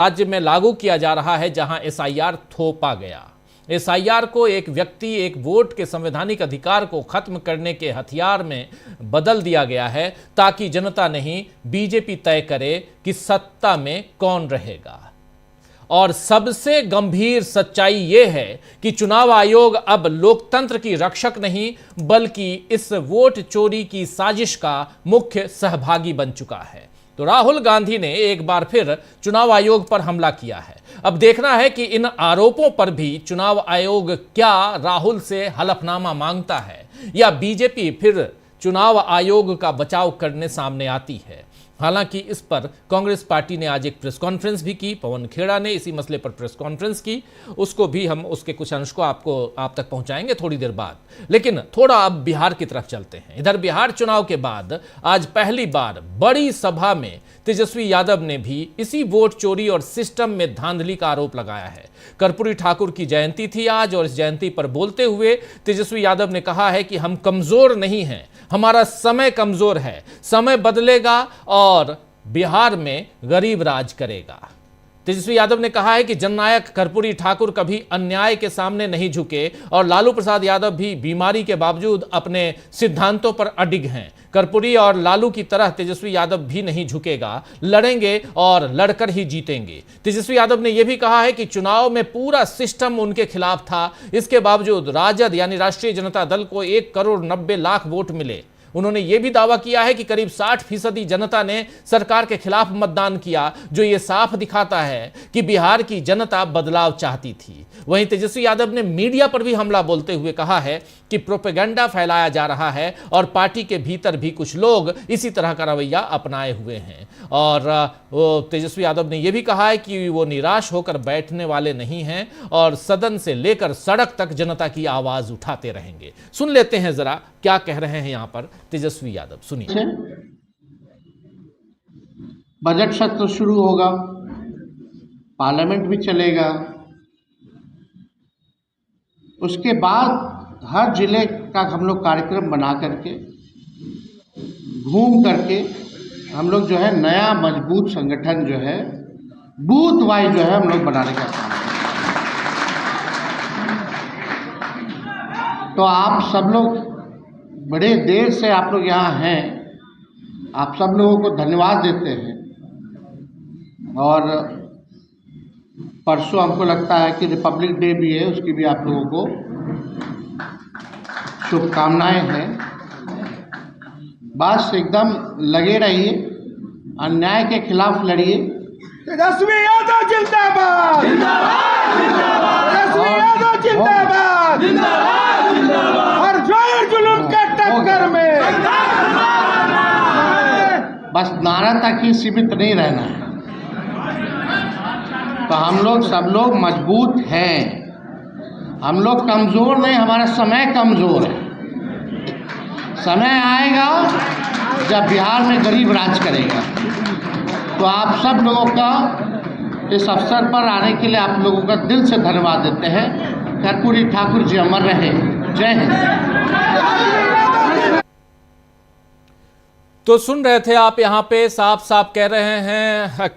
राज्य में लागू किया जा रहा है जहां एसआईआर थोपा गया। एसआईआर को एक व्यक्ति एक वोट के संवैधानिक अधिकार को खत्म करने के हथियार में बदल दिया गया है ताकि जनता नहीं बीजेपी तय करे कि सत्ता में कौन रहेगा। और सबसे गंभीर सच्चाई यह है कि चुनाव आयोग अब लोकतंत्र की रक्षक नहीं बल्कि इस वोट चोरी की साजिश का मुख्य सहभागी बन चुका है। तो राहुल गांधी ने एक बार फिर चुनाव आयोग पर हमला किया है। अब देखना है कि इन आरोपों पर भी चुनाव आयोग क्या राहुल से हलफनामा मांगता है या बीजेपी फिर चुनाव आयोग का बचाव करने सामने आती है। हालांकि इस पर कांग्रेस पार्टी ने आज एक प्रेस कॉन्फ्रेंस भी की। पवन खेड़ा ने इसी मसले पर प्रेस कॉन्फ्रेंस की, उसको भी हम उसके कुछ अंश को आप तक पहुंचाएंगे थोड़ी देर बाद। लेकिन थोड़ा अब बिहार की तरफ चलते हैं। इधर बिहार चुनाव के बाद आज पहली बार बड़ी सभा में तेजस्वी यादव ने भी इसी वोट चोरी और सिस्टम में धांधली का आरोप लगाया है। कर्पूरी ठाकुर की जयंती थी आज और इस जयंती पर बोलते हुए तेजस्वी यादव ने कहा है कि हम कमजोर नहीं हैं, हमारा समय कमजोर है, समय बदलेगा और बिहार में गरीब राज करेगा। तेजस्वी यादव ने कहा है कि जननायक कर्पूरी ठाकुर कभी अन्याय के सामने नहीं झुके और लालू प्रसाद यादव भी बीमारी के बावजूद अपने सिद्धांतों पर अडिग हैं। कर्पूरी और लालू की तरह तेजस्वी यादव भी नहीं झुकेगा, लड़ेंगे और लड़कर ही जीतेंगे। तेजस्वी यादव ने यह भी कहा है कि चुनाव में पूरा सिस्टम उनके खिलाफ था, इसके बावजूद राजद यानी राष्ट्रीय जनता दल को 1,90,00,000 वोट मिले। उन्होंने यह भी दावा किया है कि करीब 60% जनता ने सरकार के खिलाफ मतदान किया, जो यह साफ दिखाता है कि बिहार की जनता बदलाव चाहती थी। वहीं तेजस्वी यादव ने मीडिया पर भी हमला बोलते हुए कहा है कि प्रोपेगेंडा फैलाया जा रहा है और पार्टी के भीतर भी कुछ लोग इसी तरह का रवैया अपनाए हुए हैं। और तेजस्वी यादव ने यह भी कहा है कि वो निराश होकर बैठने वाले नहीं हैं और सदन से लेकर सड़क तक जनता की आवाज उठाते रहेंगे। सुन लेते हैं जरा क्या कह रहे हैं यहां पर तेजस्वी यादव, सुनिए। बजट सत्र शुरू होगा, पार्लियामेंट भी चलेगा, उसके बाद हर जिले का हम लोग कार्यक्रम बना करके घूम करके हम लोग जो है नया मजबूत संगठन जो है बूथ वाइज जो है हम लोग बनाने का काम करें। तो आप सब लोग बड़े देर से आप लोग यहाँ हैं, आप सब लोगों को धन्यवाद देते हैं। और परसों हमको लगता है कि रिपब्लिक डे भी है, उसकी भी आप लोगों को शुभकामनाएं हैं। बस एकदम लगे रहिए, अन्याय के खिलाफ लड़िए। तेजस्वी यादव जिंदाबाद, तेजस्वी यादव जिंदाबाद, हर जोर जुलूम के टक्कर में बस नारा तक ही सीमित नहीं रहना है। तो हम लोग सब लोग मजबूत हैं, हम लोग कमज़ोर नहीं, हमारा समय कमज़ोर है। समय आएगा जब बिहार में गरीब राज करेगा। तो आप सब लोगों का इस अवसर पर आने के लिए आप लोगों का दिल से धन्यवाद देते हैं। कर्पूरी ठाकुर जी अमर रहे। जय हिंद। तो सुन रहे थे आप, यहाँ पे साफ साफ कह रहे हैं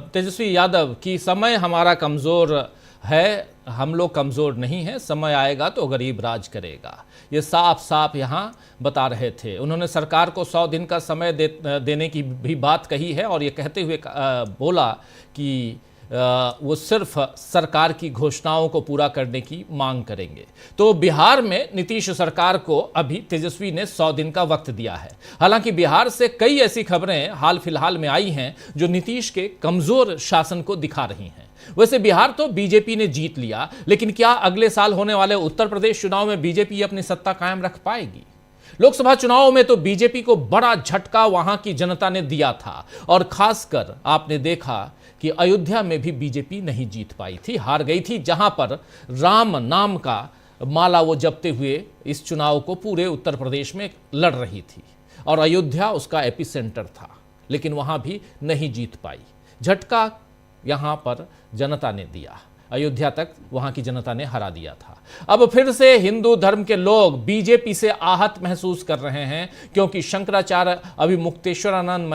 तेजस्वी यादव कि समय हमारा कमज़ोर है, हम लोग कमज़ोर नहीं हैं, समय आएगा तो गरीब राज करेगा। ये साफ साफ यहाँ बता रहे थे। उन्होंने सरकार को 100 दिन का समय देने की भी बात कही है और ये कहते हुए बोला कि वो सिर्फ सरकार की घोषणाओं को पूरा करने की मांग करेंगे। तो बिहार में नीतीश सरकार को अभी तेजस्वी ने 100 दिन का वक्त दिया है। हालांकि बिहार से कई ऐसी खबरें हाल फिलहाल में आई हैं जो नीतीश के कमजोर शासन को दिखा रही हैं। वैसे बिहार तो बीजेपी ने जीत लिया, लेकिन क्या अगले साल होने वाले उत्तर प्रदेश चुनाव में बीजेपी अपनी सत्ता कायम रख पाएगी? लोकसभा चुनाव में तो बीजेपी को बड़ा झटका वहां की जनता ने दिया था और खासकर आपने देखा कि अयोध्या में भी बीजेपी नहीं जीत पाई थी, हार गई थी, जहां पर राम नाम का माला वो जपते हुए इस चुनाव को पूरे उत्तर प्रदेश में लड़ रही थी और अयोध्या उसका एपिसेंटर था, लेकिन वहां भी नहीं जीत पाई। झटका यहां पर जनता ने दिया। अयोध्या तक वहां की जनता ने हरा दिया था। अब फिर से हिंदू धर्म के लोग बीजेपी से आहत महसूस कर रहे हैं, क्योंकि शंकराचार्य अभी मुक्तेश्वरानंद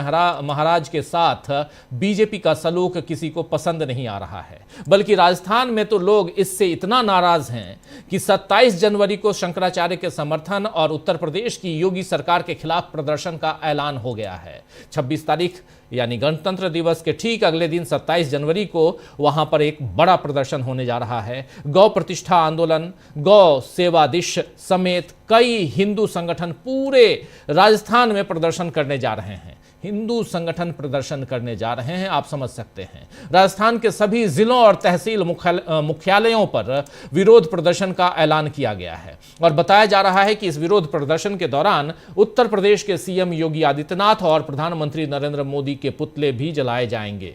महाराज के साथ बीजेपी का सलूक किसी को पसंद नहीं आ रहा है। बल्कि राजस्थान में तो लोग इससे इतना नाराज हैं कि 27 जनवरी को शंकराचार्य के समर्थन और उत्तर प्रदेश की योगी सरकार के खिलाफ प्रदर्शन का ऐलान हो गया है। 26 तारीख यानी गणतंत्र दिवस के ठीक अगले दिन 27 जनवरी को वहां पर एक बड़ा प्रदर्शन होने जा रहा है। गौ प्रतिष्ठा आंदोलन, गौ सेवा दिश समेत कई हिंदू संगठन पूरे राजस्थान में प्रदर्शन करने जा रहे हैं। हिंदू संगठन प्रदर्शन करने जा रहे हैं, आप समझ सकते हैं। राजस्थान के सभी जिलों और तहसील मुख्यालयों पर विरोध प्रदर्शन का ऐलान किया गया है और बताया जा रहा है कि इस विरोध प्रदर्शन के दौरान उत्तर प्रदेश के सीएम योगी आदित्यनाथ और प्रधानमंत्री नरेंद्र मोदी के पुतले भी जलाए जाएंगे।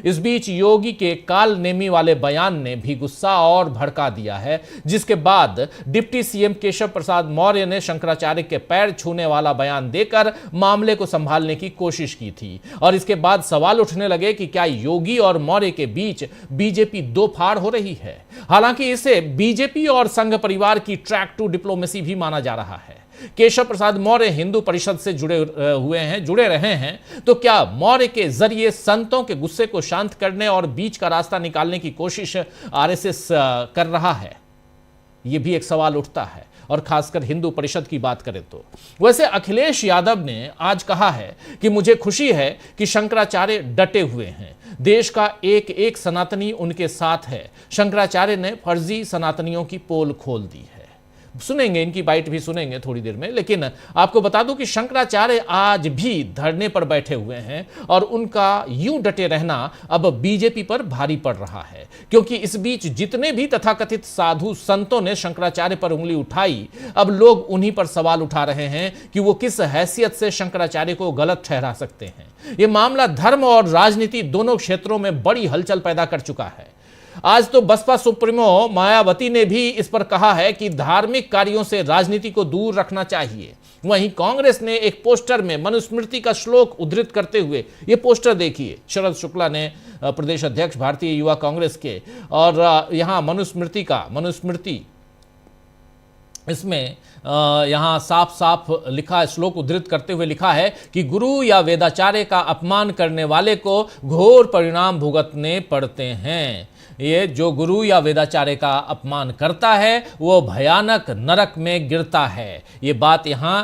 इस बीच योगी के काल नेमी वाले बयान ने भी गुस्सा और भड़का दिया है, जिसके बाद डिप्टी सीएम केशव प्रसाद मौर्य ने शंकराचार्य के पैर छूने वाला बयान देकर मामले को संभालने की कोशिश की थी। और इसके बाद सवाल उठने लगे कि क्या योगी और मौर्य के बीच बीजेपी दो फाड़ हो रही है। हालांकि इसे बीजेपी और संघ परिवार की ट्रैक टू डिप्लोमेसी भी माना जा रहा है। केशव प्रसाद मौर्य हिंदू परिषद से जुड़े रहे हैं, तो क्या मौर्य के जरिए संतों के गुस्से को शांत करने और बीच का रास्ता निकालने की कोशिश आरएसएस कर रहा है? यह भी एक सवाल उठता है। और खासकर हिंदू परिषद की बात करें तो वैसे अखिलेश यादव ने आज कहा है कि मुझे खुशी है कि शंकराचार्य डटे हुए हैं, देश का एक एक सनातनी उनके साथ है। शंकराचार्य ने फर्जी सनातनियों की पोल खोल दी है। सुनेंगे, इनकी बाइट भी सुनेंगे थोड़ी देर में, लेकिन आपको बता दूं कि शंकराचार्य आज भी धरने पर बैठे हुए हैं और उनका यूं डटे रहना अब बीजेपी पर भारी पड़ रहा है, क्योंकि इस बीच जितने भी तथाकथित साधु संतों ने शंकराचार्य पर उंगली उठाई, अब लोग उन्हीं पर सवाल उठा रहे हैं कि वो किस हैसियत से शंकराचार्य को गलत ठहरा सकते हैं। यह मामला धर्म और राजनीति दोनों क्षेत्रों में बड़ी हलचल पैदा कर चुका है। आज तो बसपा सुप्रीमो मायावती ने भी इस पर कहा है कि धार्मिक कार्यों से राजनीति को दूर रखना चाहिए। वहीं कांग्रेस ने एक पोस्टर में मनुस्मृति का श्लोक उद्धृत करते हुए, ये पोस्टर देखिए, शरद शुक्ला ने, प्रदेश अध्यक्ष भारतीय युवा कांग्रेस के, और यहां मनुस्मृति इसमें यहां साफ साफ लिखा, श्लोक उद्धृत करते हुए लिखा है कि गुरु या वेदाचार्य का अपमान करने वाले को घोर परिणाम भुगतने पड़ते हैं। ये जो गुरु या वेदाचार्य का अपमान करता है वो भयानक नरक में गिरता है। ये बात यहाँ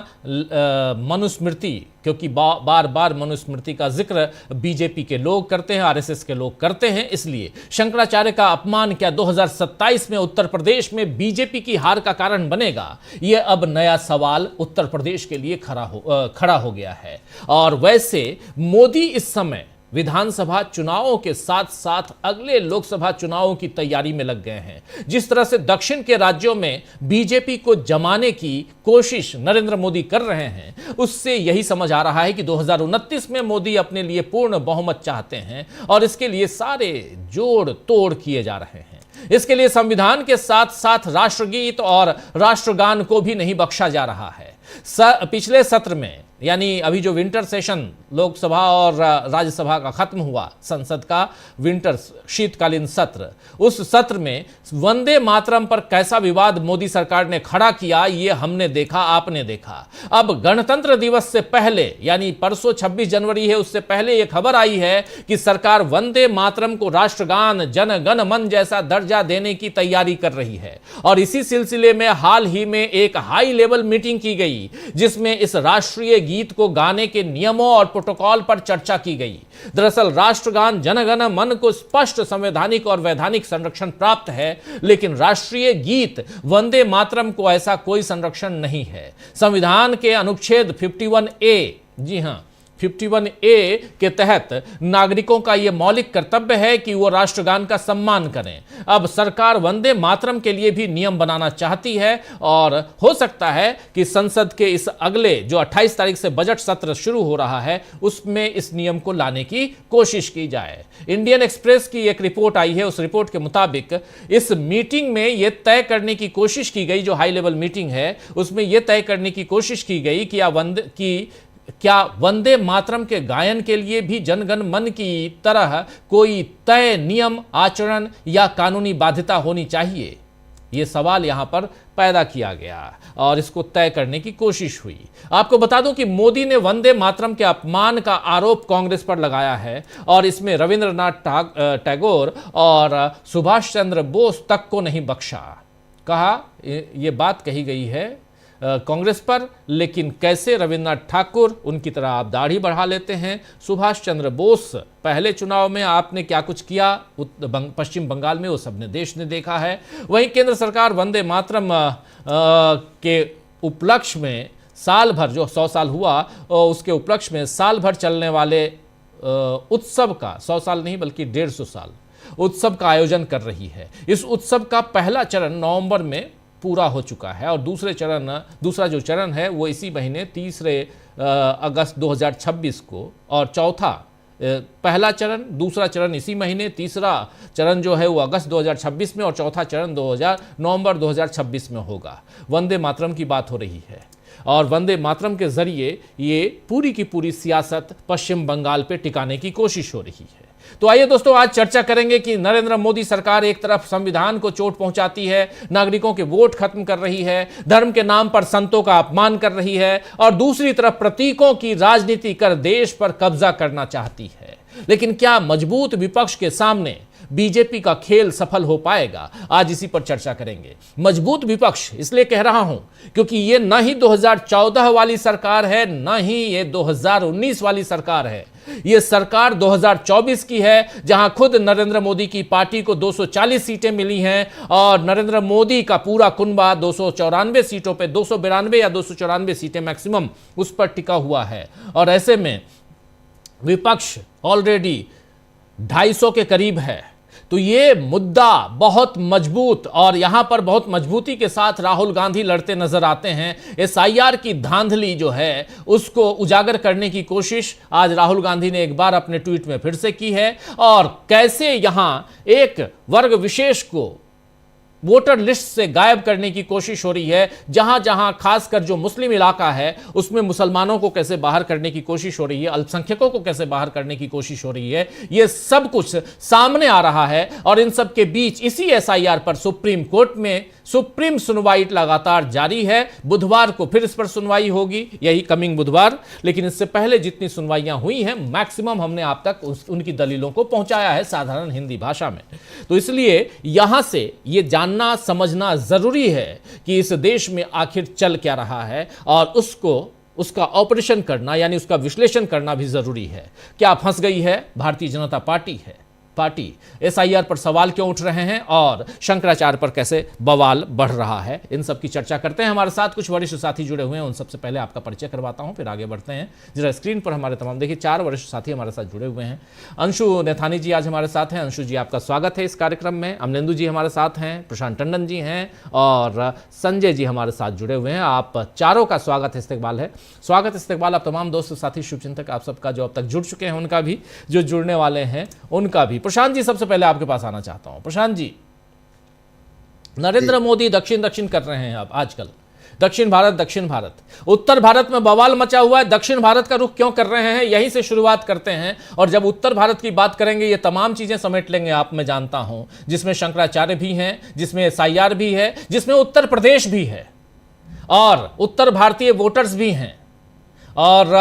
मनुस्मृति, क्योंकि बार बार मनुस्मृति का जिक्र बीजेपी के लोग करते हैं, आरएसएस के लोग करते हैं, इसलिए शंकराचार्य का अपमान क्या 2027 में उत्तर प्रदेश में बीजेपी की हार का कारण बनेगा? ये अब नया सवाल उत्तर प्रदेश के लिए खड़ा हो गया है। और वैसे मोदी इस समय विधानसभा चुनावों के साथ साथ अगले लोकसभा चुनावों की तैयारी में लग गए हैं। जिस तरह से दक्षिण के राज्यों में बीजेपी को जमाने की कोशिश नरेंद्र मोदी कर रहे हैं, उससे यही समझ आ रहा है कि 2029 में मोदी अपने लिए पूर्ण बहुमत चाहते हैं और इसके लिए सारे जोड़ तोड़ किए जा रहे हैं। इसके लिए संविधान के साथ साथ राष्ट्रगीत और राष्ट्रगान को भी नहीं बख्शा जा रहा है। पिछले सत्र में, यानी अभी जो विंटर सेशन लोकसभा और राज्यसभा का खत्म हुआ, संसद का विंटर शीतकालीन सत्र, उस सत्र में वंदे मातरम पर कैसा विवाद मोदी सरकार ने खड़ा किया, ये हमने देखा, आपने देखा। अब गणतंत्र दिवस से पहले, यानी परसों 26 जनवरी है, उससे पहले यह खबर आई है कि सरकार वंदे मातरम को राष्ट्रगान जन गण मन जैसा दर्जा देने की तैयारी कर रही है। और इसी सिलसिले में हाल ही में एक हाई लेवल मीटिंग की गई, जिसमें इस राष्ट्रीय गीत को गाने के नियमों और प्रोटोकॉल पर चर्चा की गई। दरअसल राष्ट्रगान जनगण मन को स्पष्ट संवैधानिक और वैधानिक संरक्षण प्राप्त है, लेकिन राष्ट्रीय गीत वंदे मातरम को ऐसा कोई संरक्षण नहीं है। संविधान के अनुच्छेद 51A, जी हां, 51A के तहत नागरिकों का यह मौलिक कर्तव्य है कि वो राष्ट्रगान का सम्मान करें। अब सरकार वंदे मातरम के लिए भी नियम बनाना चाहती है और हो सकता है कि संसद के इस अगले जो 28 तारीख से बजट सत्र शुरू हो रहा है, उसमें इस नियम को लाने की कोशिश की जाए। इंडियन एक्सप्रेस की एक रिपोर्ट आई है, उस रिपोर्ट के मुताबिक इस मीटिंग में यह तय करने की कोशिश की गई, जो हाई लेवल मीटिंग है उसमें यह तय करने की कोशिश की गई कि क्या वंदे मातरम के गायन के लिए भी जनगण मन की तरह कोई तय नियम, आचरण या कानूनी बाध्यता होनी चाहिए? ये सवाल यहां पर पैदा किया गया और इसको तय करने की कोशिश हुई। आपको बता दूं कि मोदी ने वंदे मातरम के अपमान का आरोप कांग्रेस पर लगाया है और इसमें रविंद्रनाथ टैगोर और सुभाष चंद्र बोस तक को नहीं बख्शा। कहा यह बात कही गई है कांग्रेस पर, लेकिन कैसे रविन्द्रनाथ ठाकुर उनकी तरह आप दाढ़ी बढ़ा लेते हैं? सुभाष चंद्र बोस पहले चुनाव में आपने क्या कुछ किया पश्चिम बंगाल में, वो सबने देश ने देखा है। वहीं केंद्र सरकार वंदे मातरम के उपलक्ष्य में साल भर, जो 100 साल हुआ उसके उपलक्ष्य में साल भर चलने वाले उत्सव का, 100 साल नहीं बल्कि 150 साल उत्सव का आयोजन कर रही है। इस उत्सव का पहला चरण नवंबर में पूरा हो चुका है और दूसरा जो चरण है वो इसी महीने 3 अगस्त 2026 को, और पहला चरण, दूसरा चरण इसी महीने, तीसरा चरण जो है वो अगस्त 2026 में और चौथा चरण नवंबर 2026 में होगा। वंदे मातरम की बात हो रही है और वंदे मातरम के जरिए ये पूरी की पूरी सियासत पश्चिम बंगाल पे टिकाने की कोशिश हो रही है। तो आइए दोस्तों, आज चर्चा करेंगे कि नरेंद्र मोदी सरकार एक तरफ संविधान को चोट पहुंचाती है, नागरिकों के वोट खत्म कर रही है, धर्म के नाम पर संतों का अपमान कर रही है, और दूसरी तरफ प्रतीकों की राजनीति कर देश पर कब्जा करना चाहती है। लेकिन क्या मजबूत विपक्ष के सामने बीजेपी का खेल सफल हो पाएगा? आज इसी पर चर्चा करेंगे। मजबूत विपक्ष इसलिए कह रहा हूं क्योंकि ये न ही 2014 वाली सरकार है, न ही ये 2019 वाली सरकार है। ये सरकार 2024 की है, जहां खुद नरेंद्र मोदी की पार्टी को 240 सीटें मिली हैं और नरेंद्र मोदी का पूरा कुनबा 294 सीटों पे, 292 या 294 सीटें मैक्सिमम उस पर टिका हुआ है। और ऐसे में विपक्ष ऑलरेडी 250 के करीब है। तो ये मुद्दा बहुत मजबूत, और यहां पर बहुत मजबूती के साथ राहुल गांधी लड़ते नजर आते हैं। एसआईआर की धांधली जो है उसको उजागर करने की कोशिश आज राहुल गांधी ने एक बार अपने ट्वीट में फिर से की है, और कैसे यहां एक वर्ग विशेष को वोटर लिस्ट से गायब करने की कोशिश हो रही है। जहां जहां खासकर जो मुस्लिम इलाका है उसमें मुसलमानों को कैसे बाहर करने की कोशिश हो रही है, अल्पसंख्यकों को कैसे बाहर करने की कोशिश हो रही है, यह सब कुछ सामने आ रहा है। और इन सब के बीच इसी एसआईआर पर सुप्रीम कोर्ट में सुप्रीम सुनवाई लगातार जारी है। बुधवार को फिर इस पर सुनवाई होगी, यही कमिंग बुधवार। लेकिन इससे पहले जितनी सुनवाइयां हुई हैं मैक्सिमम हमने आप तक उनकी दलीलों को पहुंचाया है साधारण हिंदी भाषा में। तो इसलिए यहां से ये जानना समझना जरूरी है कि इस देश में आखिर चल क्या रहा है, और उसका ऑपरेशन करना यानी उसका विश्लेषण करना भी जरूरी है। क्या फंस गई है भारतीय जनता पार्टी? एसआईआर पर सवाल क्यों उठ रहे हैं और शंकराचार्य पर कैसे बवाल बढ़ रहा है? इन सब की चर्चा करते हैं। हमारे साथ कुछ वरिष्ठ साथी जुड़े हुए हैं, उन सबसे पहले आपका परिचय करवाता हूं, फिर आगे बढ़ते हैं। जरा स्क्रीन पर हमारे तमाम देखिए 4 वरिष्ठ साथी हमारे साथ जुड़े हुए हैं। अंशु नेथानी जी आज हमारे साथ हैं। अंशु जी आपका स्वागत है इस कार्यक्रम में। अमलेंदु जी हमारे साथ हैं, प्रशांत टंडन जी हैं और संजय जी हमारे साथ जुड़े हुए हैं। आप चारों का स्वागत इस्तकबाल आप तमाम दोस्त साथी शुभचिंतक आप सबका, जो अब तक जुड़ चुके हैं उनका भी, जो जुड़ने वाले हैं उनका भी। प्रशांत जी सबसे पहले आपके पास आना चाहता हूं। प्रशांत जी, नरेंद्र मोदी दक्षिण कर रहे हैं अब आजकल, दक्षिण भारत, उत्तर भारत में बवाल मचा हुआ है। दक्षिण भारत का रुख क्यों कर रहे हैं, यहीं से शुरुआत करते हैं। और जब उत्तर भारत की बात करेंगे ये तमाम चीजें समेट लेंगे आप, मैं जानता हूं, जिसमें शंकराचार्य भी हैं, जिसमें एसआईआर भी है, जिसमें उत्तर प्रदेश भी है और उत्तर भारतीय वोटर्स भी हैं, और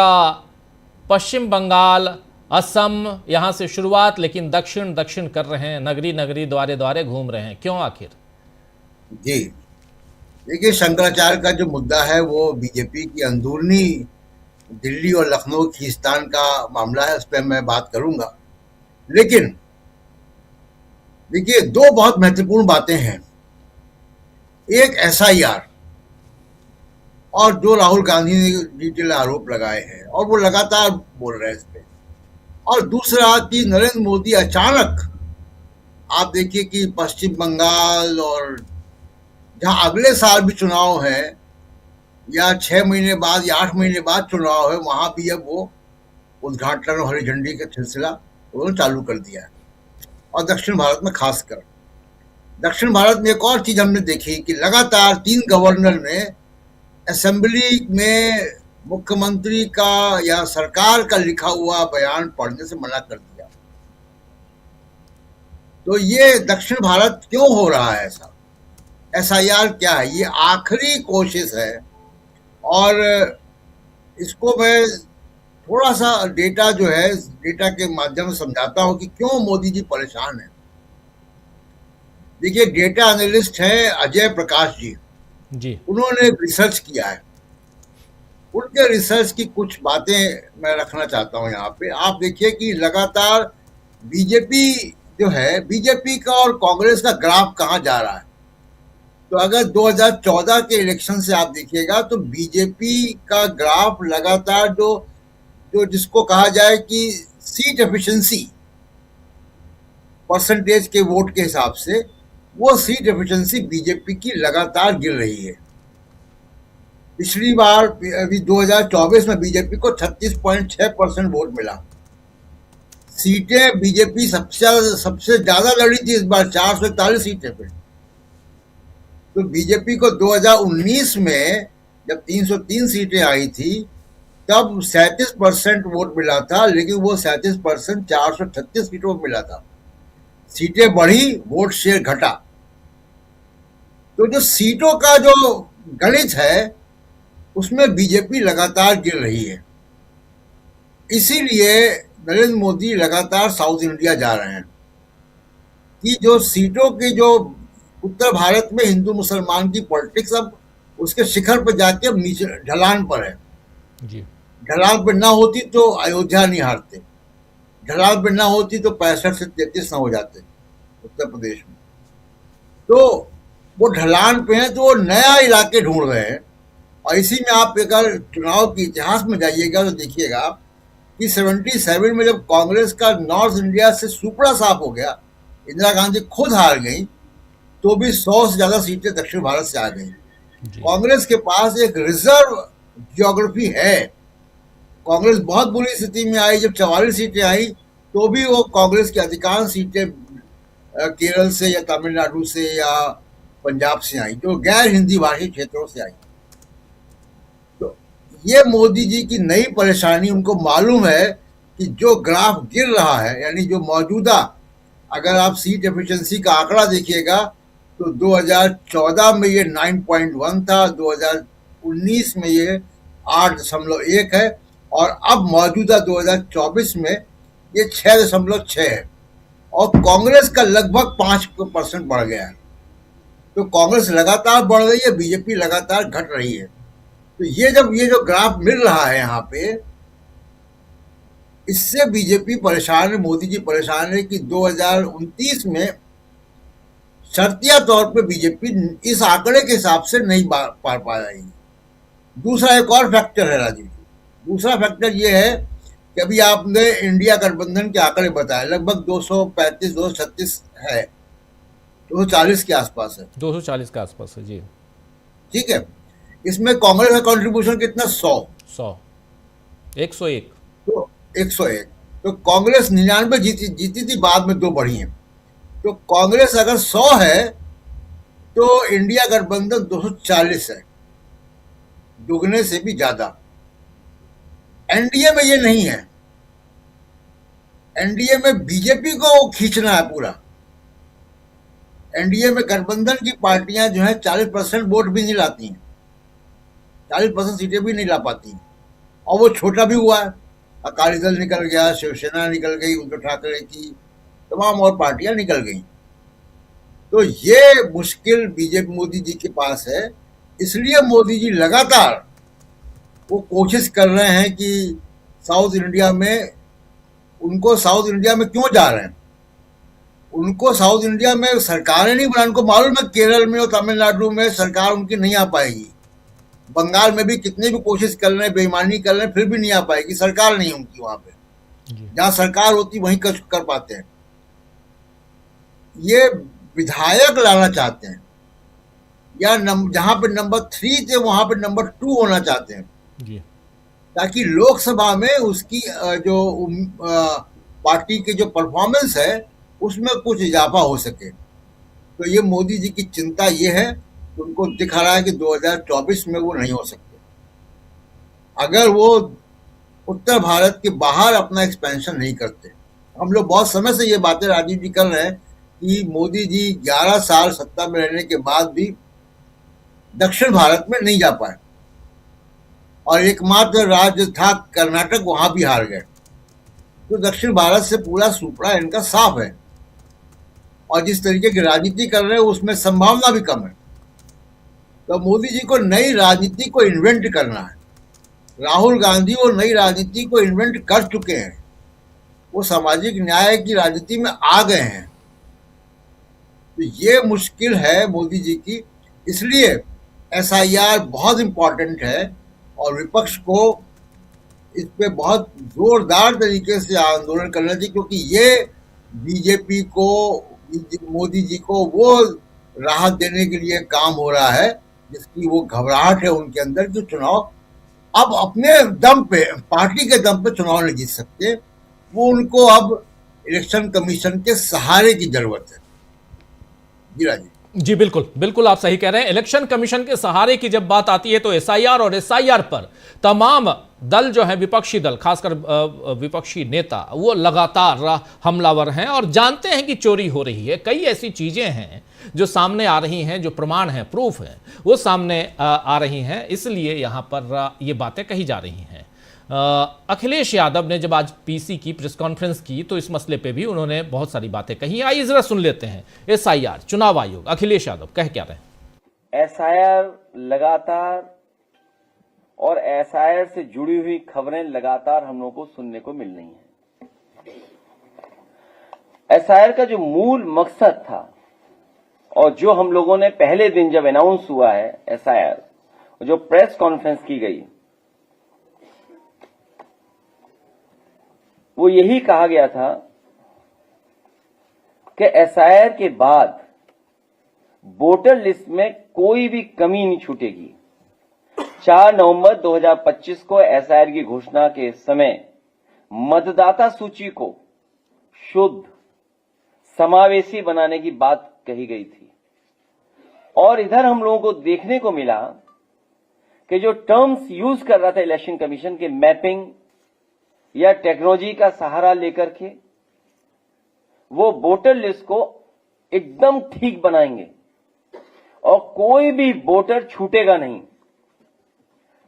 पश्चिम बंगाल, असम, यहां से शुरुआत, लेकिन दक्षिण कर रहे हैं, नगरी द्वारे घूम रहे हैं। क्यों आखिर? जी देखिए, शंकराचार्य का जो मुद्दा है वो बीजेपी की अंदरूनी दिल्ली और लखनऊ खींचतान का मामला है, उस पर मैं बात करूंगा। लेकिन देखिए, 2 बहुत महत्वपूर्ण बातें हैं। एक एसआईआर, और जो राहुल गांधी ने डिटेल आरोप लगाए हैं और वो लगातार बोल रहे हैं इस पे, और दूसरा कि नरेंद्र मोदी अचानक, आप देखिए कि पश्चिम बंगाल और जहां अगले साल भी चुनाव है, या 6 महीने बाद या 8 महीने बाद चुनाव है, वहां भी अब वो उद्घाटन और हरी झंडी का सिलसिला उन्होंने चालू कर दिया है। और दक्षिण भारत में खासकर दक्षिण भारत में एक और चीज हमने देखी कि लगातार 3 गवर्नर ने असेंबली में मुख्यमंत्री का या सरकार का लिखा हुआ बयान पढ़ने से मना कर दिया। तो ये दक्षिण भारत क्यों हो रहा है ऐसा? एसआईआर क्या है? ये आखिरी कोशिश है, और इसको मैं थोड़ा सा डेटा जो है, डेटा के माध्यम से समझाता हूं कि क्यों मोदी जी परेशान हैं। देखिए, डेटा एनालिस्ट है अजय प्रकाश जी, उन्होंने रिसर्च किया है। उनके रिसर्च की कुछ बातें मैं रखना चाहता हूं यहाँ पे। आप देखिए कि लगातार बीजेपी जो है, बीजेपी का और कांग्रेस का ग्राफ कहाँ जा रहा है। तो अगर 2014 के इलेक्शन से आप देखिएगा तो बीजेपी का ग्राफ लगातार जो जिसको कहा जाए कि सीट एफिशिएंसी परसेंटेज के वोट के हिसाब से, वो सीट एफिशिएंसी बीजेपी की लगातार गिर रही है। पिछली बार अभी 2024 में बीजेपी को 36.6% वोट मिला। सीटें बीजेपी सबसे ज्यादा लड़ी थी इस बार, 441 सीटें पे। तो बीजेपी को 2019 में जब 303 सीटें आई थी तब 37% वोट मिला था, लेकिन वो 37% 436 सीटों में मिला था। सीटें बढ़ी, वोट शेयर घटा। तो जो सीटों का जो गणित है उसमें बीजेपी लगातार गिर रही है। इसीलिए नरेंद्र मोदी लगातार साउथ इंडिया जा रहे हैं कि जो सीटों की जो उत्तर भारत में हिंदू मुसलमान की पॉलिटिक्स अब उसके शिखर पर जाके अब नीचे ढलान पर है जी। ढलान पर ना होती तो अयोध्या नहीं हारते, ढलान पर ना होती तो 65 से 33 ना हो जाते उत्तर प्रदेश में। तो वो ढलान पे हैं, तो वो नया इलाके ढूंढ रहे हैं। और इसी में आप अगर चुनाव के इतिहास में जाइएगा तो देखिएगा कि 77 में जब कांग्रेस का नॉर्थ इंडिया से सुपड़ा साफ हो गया, इंदिरा गांधी खुद हार गई, तो भी 100 से ज्यादा सीटें दक्षिण भारत से आ गई। कांग्रेस के पास एक रिजर्व ज्योग्राफी है। कांग्रेस बहुत बुरी स्थिति में आई जब 44 सीटें आई, तो भी वो कांग्रेस की अधिकांश सीटें केरल से या तमिलनाडु से या पंजाब से आई, जो गैर हिंदी भाषी क्षेत्रों से आई। तो ये मोदी जी की नई परेशानी, उनको मालूम है कि जो ग्राफ गिर रहा है, यानी जो मौजूदा, अगर आप सीट एफिशिएंसी का आंकड़ा देखिएगा तो 2014 में ये 9.1 था, 2019 में ये 8.1 है, और अब मौजूदा 2024 में ये 6.6 है, और कांग्रेस का लगभग 5% बढ़ गया है। तो कांग्रेस लगातार बढ़ रही है, बीजेपी लगातार घट रही है। तो ये जो ग्राफ मिल रहा है यहाँ पे, इससे बीजेपी परेशान है, मोदी जी परेशान है कि 2029 में शर्तिया तौर पे बीजेपी इस आंकड़े के हिसाब से नहीं पार पा रही। दूसरा एक और फैक्टर है राजीव जी, दूसरा फैक्टर ये है कि अभी आपने इंडिया गठबंधन के आंकड़े बताए, लगभग 235 236 है, 240 के आसपास है, 240 के आसपास है जी। ठीक है, इसमें कांग्रेस का कंट्रीब्यूशन कितना? 101। तो 101। तो कांग्रेस 99 जीती थी, बाद में 2 बढ़ी हैं। तो कांग्रेस अगर 100 है तो इंडिया गठबंधन 240 है, दुगने से भी ज्यादा। एनडीए में ये नहीं है। एनडीए में बीजेपी को खींचना है पूरा। एनडीए में गठबंधन की पार्टियां जो है 40% वोट भी नहीं लाती हैं, 40% सीटें भी नहीं ला पाती हैं, और वो छोटा भी हुआ है। अकाली दल निकल गया, शिवसेना निकल गई, उद्धव ठाकरे की तमाम और पार्टियां निकल गई। तो ये मुश्किल बीजेपी मोदी जी के पास है। इसलिए मोदी जी लगातार वो कोशिश कर रहे हैं कि साउथ इंडिया में, उनको साउथ इंडिया में क्यों जा रहे हैं, उनको साउथ इंडिया में सरकारें नहीं बना। उनको मालूम है केरल में और तमिलनाडु में सरकार उनकी नहीं आ पाएगी, बंगाल में भी कितनी भी कोशिश कर रहे हैं, बेईमानी कर रहे हैं, फिर भी नहीं आ पाएगी, सरकार नहीं उनकी वहां पे। जहां सरकार होती वहीं कर पाते हैं। ये विधायक लाना चाहते हैं, या जहां पे नंबर 3 थे वहां पे नंबर 2 होना चाहते हैं, ताकि लोकसभा में उसकी जो पार्टी की जो परफॉर्मेंस है उसमें कुछ इजाफा हो सके। तो ये मोदी जी की चिंता ये है, उनको दिखा रहा है कि 2024 में वो नहीं हो सकते। अगर वो उत्तर भारत के बाहर अपना एक्सपेंशन नहीं करते। हम लोग बहुत समय से ये बातें राजीव जी कर रहे हैं कि मोदी जी 11 साल सत्ता में रहने के बाद भी दक्षिण भारत में नहीं जा पाए और एकमात्र राज्य था कर्नाटक, वहां भी हार गए। तो दक्षिण भारत से पूरा सुपड़ा इनका साफ है और जिस तरीके की राजनीति कर रहे हैं उसमें संभावना भी कम है। तो मोदी जी को नई राजनीति को इन्वेंट करना है। राहुल गांधी वो नई राजनीति को इन्वेंट कर चुके हैं, वो सामाजिक न्याय की राजनीति में आ गए हैं। तो ये मुश्किल है मोदी जी की, इसलिए एसआईआर बहुत इंपॉर्टेंट है और विपक्ष को इस पे बहुत जोरदार तरीके से आंदोलन करना चाहिए, क्योंकि ये बीजेपी को, मोदी जी को वो राहत देने के लिए काम हो रहा है जिसकी वो घबराहट है उनके अंदर कि चुनाव अब अपने दम पे, पार्टी के दम पे चुनाव नहीं जीत सकते। वो उनको अब इलेक्शन कमीशन के सहारे की जरूरत है। जी राजीव जी बिल्कुल बिल्कुल, आप सही कह रहे हैं। इलेक्शन कमीशन के सहारे की जब बात आती है तो एसआईआर और एसआईआर पर तमाम दल जो है, विपक्षी दल, खासकर विपक्षी नेता, वो लगातार हमलावर हैं और जानते हैं कि चोरी हो रही है। कई ऐसी चीजें हैं जो सामने आ रही हैं, जो प्रमाण हैं, प्रूफ हैं, वो सामने आ रही हैं, इसलिए यहां पर ये बातें कही जा रही हैं। अखिलेश यादव ने जब आज पीसी की प्रेस कॉन्फ्रेंस की तो इस मसले पे भी उन्होंने बहुत सारी बातें कही। आइए जरा सुन लेते हैं। एसआईआर, चुनाव आयोग, अखिलेश यादव कह क्या रहे हैं। एसआईआर लगातार और एसआईआर से जुड़ी हुई खबरें लगातार हम लोगों को सुनने को मिल रही हैं। एसआईआर का जो मूल मकसद था और जो हम लोगों ने पहले दिन जब अनाउंस हुआ है एसआईआर, जो प्रेस कॉन्फ्रेंस की गई, वो यही कहा गया था कि एसआईआर के बाद वोटर लिस्ट में कोई भी कमी नहीं छूटेगी। 4 नवंबर 2025 को एसआईआर की घोषणा के समय मतदाता सूची को शुद्ध, समावेशी बनाने की बात कही गई थी और इधर हम लोगों को देखने को मिला कि जो टर्म्स यूज कर रहा था इलेक्शन कमीशन के, मैपिंग या टेक्नोलॉजी का सहारा लेकर के वो वोटर लिस्ट को एकदम ठीक बनाएंगे और कोई भी वोटर छूटेगा नहीं।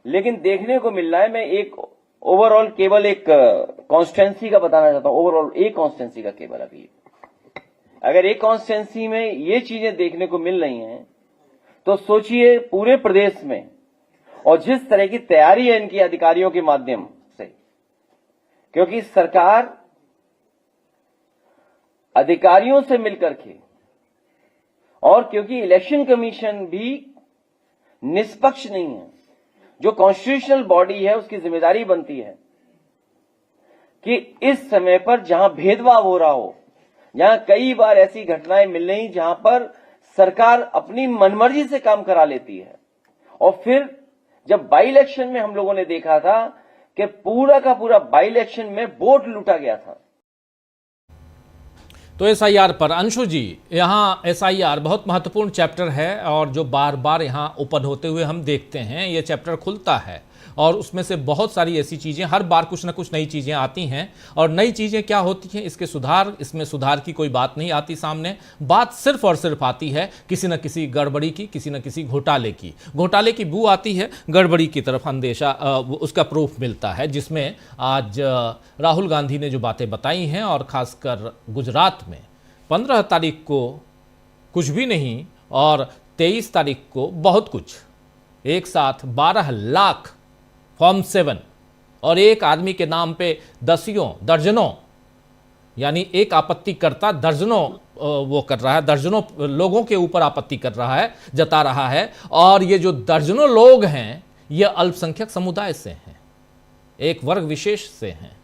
लेकिन देखने को मिल रहा है, मैं एक ओवरऑल केवल एक कॉन्स्टिट्यूंसी का बताना चाहता हूं, ओवरऑल एक कॉन्स्टिट्यूंसी का केवल। अभी अगर एक कॉन्स्टिट्यूंसी में ये चीजें देखने को मिल रही हैं तो सोचिए पूरे प्रदेश में, और जिस तरह की तैयारी है इनकी अधिकारियों के माध्यम से, क्योंकि सरकार अधिकारियों से मिलकर के, और क्योंकि इलेक्शन कमीशन भी निष्पक्ष नहीं है, जो कॉन्स्टिट्यूशनल बॉडी है उसकी जिम्मेदारी बनती है कि इस समय पर जहां भेदभाव हो रहा हो, जहां कई बार ऐसी घटनाएं मिल रही जहां पर सरकार अपनी मनमर्जी से काम करा लेती है। और फिर जब बाई इलेक्शन में हम लोगों ने देखा था कि पूरा का पूरा बाई इलेक्शन में वोट लूटा गया था। तो एसआईआर पर अंशु जी, यहाँ एसआईआर बहुत महत्वपूर्ण चैप्टर है और जो बार बार यहाँ ओपन होते हुए हम देखते हैं, ये चैप्टर खुलता है और उसमें से बहुत सारी ऐसी चीज़ें, हर बार कुछ ना कुछ नई चीज़ें आती हैं। और नई चीज़ें क्या होती हैं, इसमें सुधार की कोई बात नहीं आती सामने। बात सिर्फ और सिर्फ आती है किसी न किसी गड़बड़ी की, किसी न किसी घोटाले की बू आती है, गड़बड़ी की तरफ अंदेशा, उसका प्रूफ मिलता है, जिसमें आज राहुल गांधी ने जो बातें बताई हैं, और ख़ासकर गुजरात में 15 तारीख को कुछ भी नहीं और 23 तारीख को बहुत कुछ, एक साथ 12 लाख फॉर्म 7 और एक आदमी के नाम पे दर्जनों, यानी एक आपत्तिकर्ता दर्जनों वो कर रहा है, दर्जनों लोगों के ऊपर आपत्ति कर रहा है, जता रहा है। और ये जो दर्जनों लोग हैं ये अल्पसंख्यक समुदाय से हैं, एक वर्ग विशेष से हैं।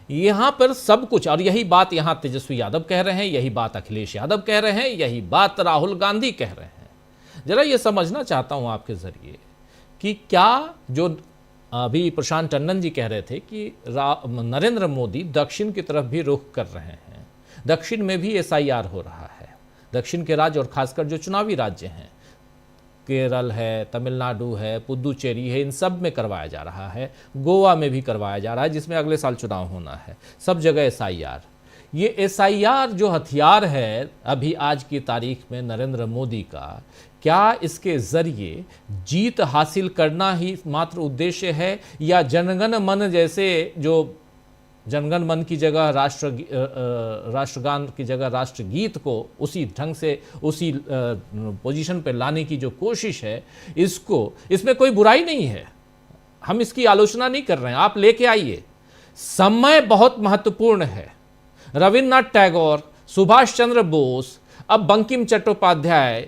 यहां पर सब कुछ, और यही बात यहां तेजस्वी यादव कह रहे हैं, यही बात अखिलेश यादव कह रहे हैं, यही बात राहुल गांधी कह रहे हैं। जरा ये समझना चाहता हूं आपके जरिए कि क्या जो अभी प्रशांत टंडन जी कह रहे थे कि नरेंद्र मोदी दक्षिण की तरफ भी रुख कर रहे हैं, दक्षिण में भी एसआईआर हो रहा है, दक्षिण के राज्य और खासकर जो चुनावी राज्य हैं, केरल है, तमिलनाडु है, पुदुचेरी है, इन सब में करवाया जा रहा है, गोवा में भी करवाया जा रहा है जिसमें अगले साल चुनाव होना है, सब जगह एसआईआर। ये एसआईआर जो हथियार है अभी आज की तारीख में नरेंद्र मोदी का, क्या इसके जरिए जीत हासिल करना ही मात्र उद्देश्य है, या जनगण मन जैसे जो जनगण मन की जगह राष्ट्रगान की जगह राष्ट्रगीत को उसी ढंग से उसी पोजीशन पे लाने की जो कोशिश है, इसमें कोई बुराई नहीं है, हम इसकी आलोचना नहीं कर रहे हैं, आप लेके आइए। समय बहुत महत्वपूर्ण है। रविन्द्रनाथ टैगोर, सुभाष चंद्र बोस, अब बंकिम चट्टोपाध्याय,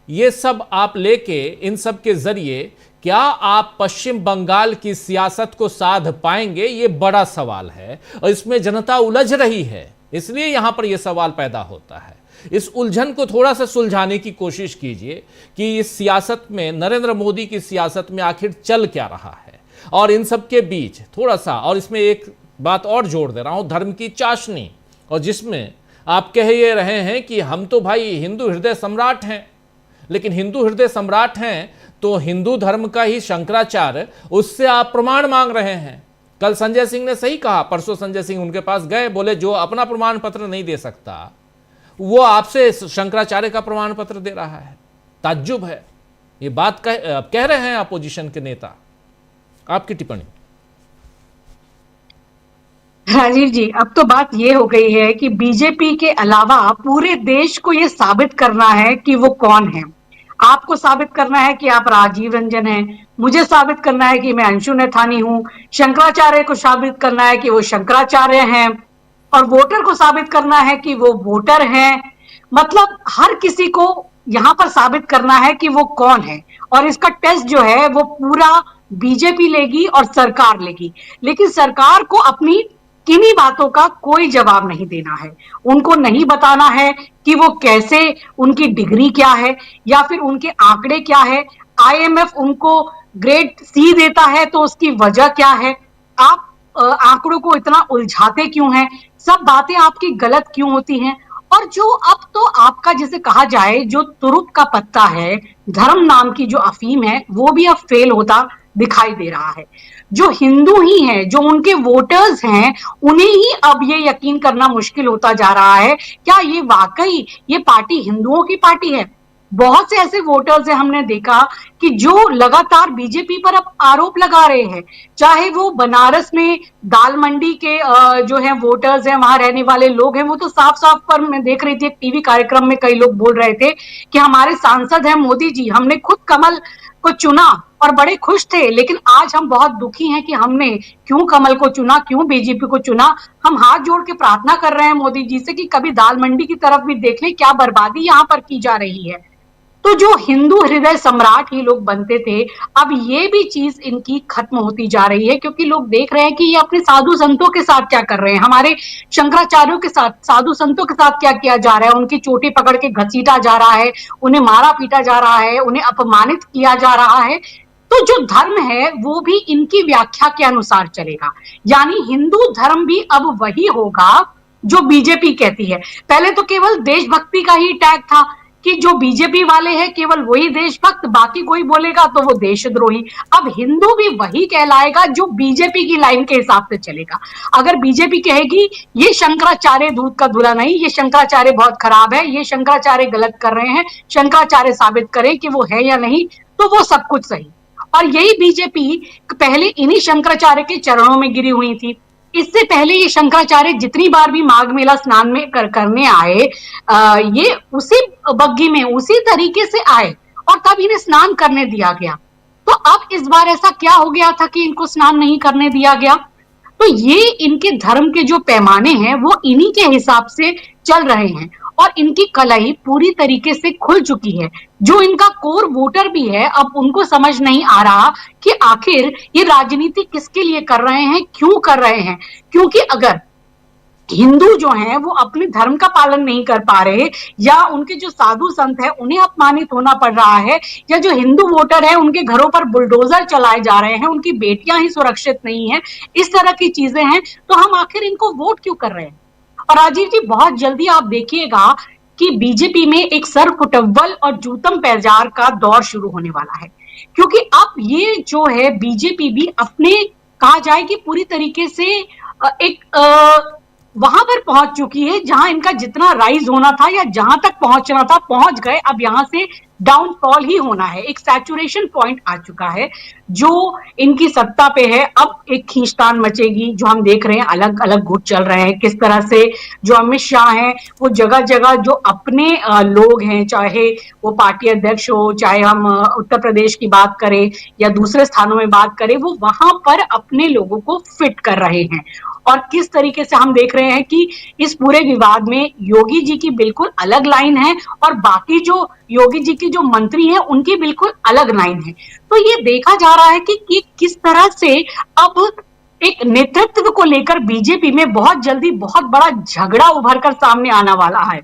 ये सब आप लेके इन सब के जरिए क्या आप पश्चिम बंगाल की सियासत को साध पाएंगे, ये बड़ा सवाल है और इसमें जनता उलझ रही है, इसलिए यहां पर यह सवाल पैदा होता है। इस उलझन को थोड़ा सा सुलझाने की कोशिश कीजिए कि इस सियासत में, नरेंद्र मोदी की सियासत में आखिर चल क्या रहा है, और इन सब के बीच थोड़ा सा, और इसमें एक बात और जोड़ दे रहा हूं, धर्म की चाशनी, और जिसमें आप कह ये रहे हैं कि हम तो भाई हिंदू हृदय सम्राट हैं, लेकिन हिंदू हृदय सम्राट हैं तो हिंदू धर्म का ही शंकराचार्य, उससे आप प्रमाण मांग रहे हैं। कल संजय सिंह ने सही कहा, परसों संजय सिंह उनके पास गए, बोले जो अपना प्रमाण पत्र नहीं दे सकता वो आपसे शंकराचार्य का प्रमाण पत्र दे रहा है। ताज्जुब है, ये बात कह रहे हैं अपोजिशन के नेता। आपकी टिप्पणी। राजीव जी, अब तो बात ये हो गई है कि बीजेपी के अलावा पूरे देश को ये साबित करना है कि वो कौन है। आपको साबित करना है कि आप राजीव रंजन हैं, मुझे साबित करना है कि मैं अंशु नैथानी हूं, शंकराचार्य को साबित करना है कि वो शंकराचार्य हैं, और वोटर को साबित करना है कि वो वोटर हैं। मतलब हर किसी को यहां पर साबित करना है कि वो कौन है, और इसका टेस्ट जो है वो पूरा बीजेपी लेगी और सरकार लेगी। लेकिन सरकार को अपनी किन्हीं बातों का कोई जवाब नहीं देना है, उनको नहीं बताना है कि वो कैसे, उनकी डिग्री क्या है या फिर उनके आंकड़े क्या है। आईएमएफ उनको ग्रेड सी देता है तो उसकी वजह क्या है, आप आंकड़ों को इतना उलझाते क्यों हैं, सब बातें आपकी गलत क्यों होती हैं। और जो अब तो आपका जिसे कहा जाए जो तुरुप का पत्ता है, धर्म नाम की जो अफीम है, वो भी अब फेल होता दिखाई दे रहा है। जो हिंदू ही हैं, जो उनके वोटर्स हैं, उन्हें ही अब ये यकीन करना मुश्किल होता जा रहा है क्या ये वाकई ये पार्टी हिंदुओं की पार्टी है। बहुत से ऐसे वोटर्स हैं, हमने देखा कि जो लगातार बीजेपी पर अब आरोप लगा रहे हैं, चाहे वो बनारस में दाल मंडी के जो है वोटर्स हैं, वहां रहने वाले लोग हैं, वो तो साफ साफ पर मैं देख रही थी एक टीवी कार्यक्रम में कई लोग बोल रहे थे कि हमारे सांसद हैं मोदी जी, हमने खुद कमल को चुना और बड़े खुश थे, लेकिन आज हम बहुत दुखी हैं कि हमने क्यों कमल को चुना, क्यों बीजेपी को चुना। हम हाथ जोड़ के प्रार्थना कर रहे हैं मोदी जी से कि कभी दाल मंडी की तरफ भी देख लें, क्या बर्बादी यहाँ पर की जा रही है। तो जो हिंदू हृदय सम्राट ही लोग बनते थे, अब ये भी चीज इनकी खत्म होती जा रही है, क्योंकि लोग देख रहे हैं कि ये अपने साधु संतों के साथ क्या कर रहे हैं, हमारे शंकराचार्यों के साथ, साधु संतों के साथ क्या किया जा रहा है। उनकी चोटी पकड़ के घसीटा जा रहा है, उन्हें मारा पीटा जा रहा है, उन्हें अपमानित किया जा रहा है। तो जो धर्म है वो भी इनकी व्याख्या के अनुसार चलेगा, यानी हिंदू धर्म भी अब वही होगा जो बीजेपी कहती है। पहले तो केवल देशभक्ति का ही टैग था कि जो बीजेपी वाले हैं केवल वही देशभक्त, बाकी कोई बोलेगा तो वो देशद्रोही। अब हिंदू भी वही कहलाएगा जो बीजेपी की लाइन के हिसाब से चलेगा। अगर बीजेपी कहेगी ये शंकराचार्य दूध का धुला नहीं, ये शंकराचार्य बहुत खराब है, ये शंकराचार्य गलत कर रहे हैं, शंकराचार्य साबित करें कि वो है या नहीं, तो वो सब कुछ सही। और यही बीजेपी पहले इन्हीं शंकराचार्य के चरणों में गिरी हुई थी। इससे पहले ये शंकराचार्य जितनी बार भी माघ मेला स्नान में करने आए, ये उसी बग्गी में उसी तरीके से आए और तब इन्हें स्नान करने दिया गया। तो अब इस बार ऐसा क्या हो गया था कि इनको स्नान नहीं करने दिया गया। तो ये इनके धर्म के जो पैमाने हैं वो इन्हीं के हिसाब से चल रहे हैं और इनकी कलाई पूरी तरीके से खुल चुकी है। जो इनका कोर वोटर भी है, अब उनको समझ नहीं आ रहा कि आखिर ये राजनीति किसके लिए कर रहे हैं, क्यों कर रहे हैं। क्योंकि अगर हिंदू जो हैं वो अपने धर्म का पालन नहीं कर पा रहे, या उनके जो साधु संत हैं उन्हें अपमानित होना पड़ रहा है, या जो हिंदू वोटर है उनके घरों पर बुलडोजर चलाए जा रहे हैं, उनकी बेटियां ही सुरक्षित नहीं है, इस तरह की चीजें हैं, तो हम आखिर इनको वोट क्यों कर रहे हैं। और राजीव जी बहुत जल्दी आप देखिएगा कि बीजेपी में एक सरफुटव्वल और जूतम पैजार का दौर शुरू होने वाला है, क्योंकि अब ये जो है बीजेपी भी अपने कहा जाए कि पूरी तरीके से एक वहां पर पहुंच चुकी है जहां इनका जितना राइज होना था या जहां तक पहुंचना था पहुंच गए। अब यहां से डाउनफॉल ही होना है, एक सैचुरेशन पॉइंट आ चुका है जो इनकी सत्ता पे है। अब एक खींचतान मचेगी जो हम देख रहे हैं, अलग अलग गुट चल रहे हैं, किस तरह से जो अमित शाह हैं वो जगह जगह जो अपने लोग हैं, चाहे वो पार्टी अध्यक्ष हो, चाहे हम उत्तर प्रदेश की बात करें या दूसरे स्थानों में बात करें, वो वहां पर अपने लोगों को फिट कर रहे हैं। और किस तरीके से हम देख रहे हैं कि इस पूरे विवाद में योगी जी की बिल्कुल अलग लाइन है और बाकी जो योगी जी की जो मंत्री हैं उनकी बिल्कुल अलग लाइन है। तो ये देखा जा रहा है कि किस तरह से अब एक नेतृत्व को लेकर बीजेपी में बहुत जल्दी बहुत बड़ा झगड़ा उभर कर सामने आने वाला है।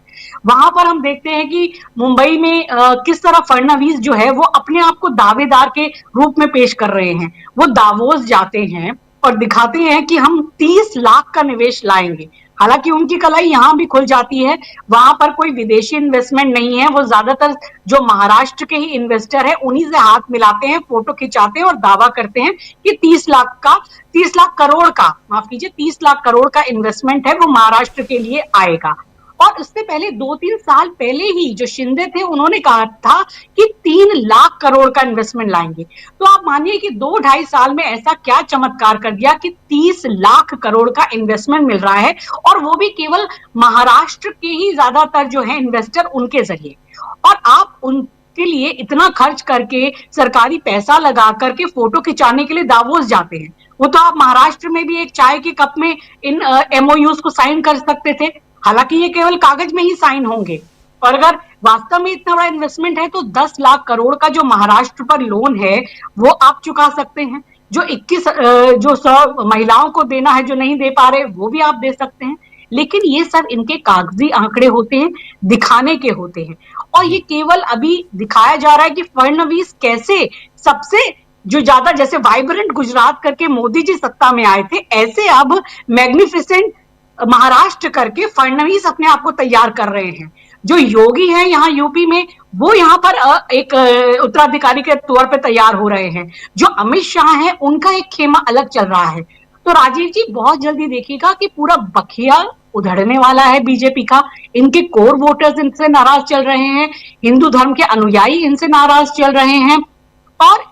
वहां पर हम देखते हैं कि मुंबई में किस तरह फडणवीस जो है वो अपने आप को दावेदार के रूप में पेश कर रहे हैं। वो दावोस जाते हैं और दिखाते हैं कि हम 30 लाख का निवेश लाएंगे। हालांकि उनकी कलाई यहां भी खुल जाती है, वहां पर कोई विदेशी इन्वेस्टमेंट नहीं है। वो ज्यादातर जो महाराष्ट्र के ही इन्वेस्टर है उन्हीं से हाथ मिलाते हैं, फोटो खिंचाते हैं और दावा करते हैं कि 30 लाख करोड़ का, माफ कीजिए 30 लाख करोड़ का इन्वेस्टमेंट है वो महाराष्ट्र के लिए आएगा। और उससे पहले 2-3 साल पहले ही जो शिंदे थे उन्होंने कहा था कि 3 लाख करोड़ का इन्वेस्टमेंट लाएंगे। तो आप मानिए कि 2-2.5 साल में ऐसा क्या चमत्कार कर दिया कि 30 लाख करोड़ का इन्वेस्टमेंट मिल रहा है, और वो भी केवल महाराष्ट्र के ही ज्यादातर जो है इन्वेस्टर उनके जरिए। और आप उनके लिए इतना खर्च करके सरकारी पैसा लगा करके फोटो खिंचाने के लिए दावोस जाते हैं। वो तो आप महाराष्ट्र में भी एक चाय के कप में इन MOUs को साइन कर सकते थे। हालांकि ये केवल कागज में ही साइन होंगे, और अगर वास्तव में इतना बड़ा इन्वेस्टमेंट है तो 10 लाख करोड़ का जो महाराष्ट्र पर लोन है वो आप चुका सकते हैं। जो 100 महिलाओं को देना है जो नहीं दे पा रहे वो भी आप दे सकते हैं। लेकिन ये सब इनके कागजी आंकड़े होते हैं, दिखाने के होते हैं। और ये केवल अभी दिखाया जा रहा है कि फडणवीस कैसे सबसे जो ज्यादा, जैसे वाइब्रेंट गुजरात करके मोदी जी सत्ता में आए थे, ऐसे अब मैग्निफिसेंट महाराष्ट्र करके फडणवीस अपने आप को तैयार कर रहे हैं। जो योगी है यहाँ यूपी में वो यहाँ पर एक उत्तराधिकारी के तौर पे तैयार हो रहे हैं। जो अमित शाह है उनका एक खेमा अलग चल रहा है। तो राजीव जी बहुत जल्दी देखिएगा कि पूरा बखिया उधड़ने वाला है बीजेपी का। इनके कोर वोटर्स इनसे नाराज चल रहे हैं, हिंदू धर्म के अनुयायी इनसे नाराज चल रहे हैं, और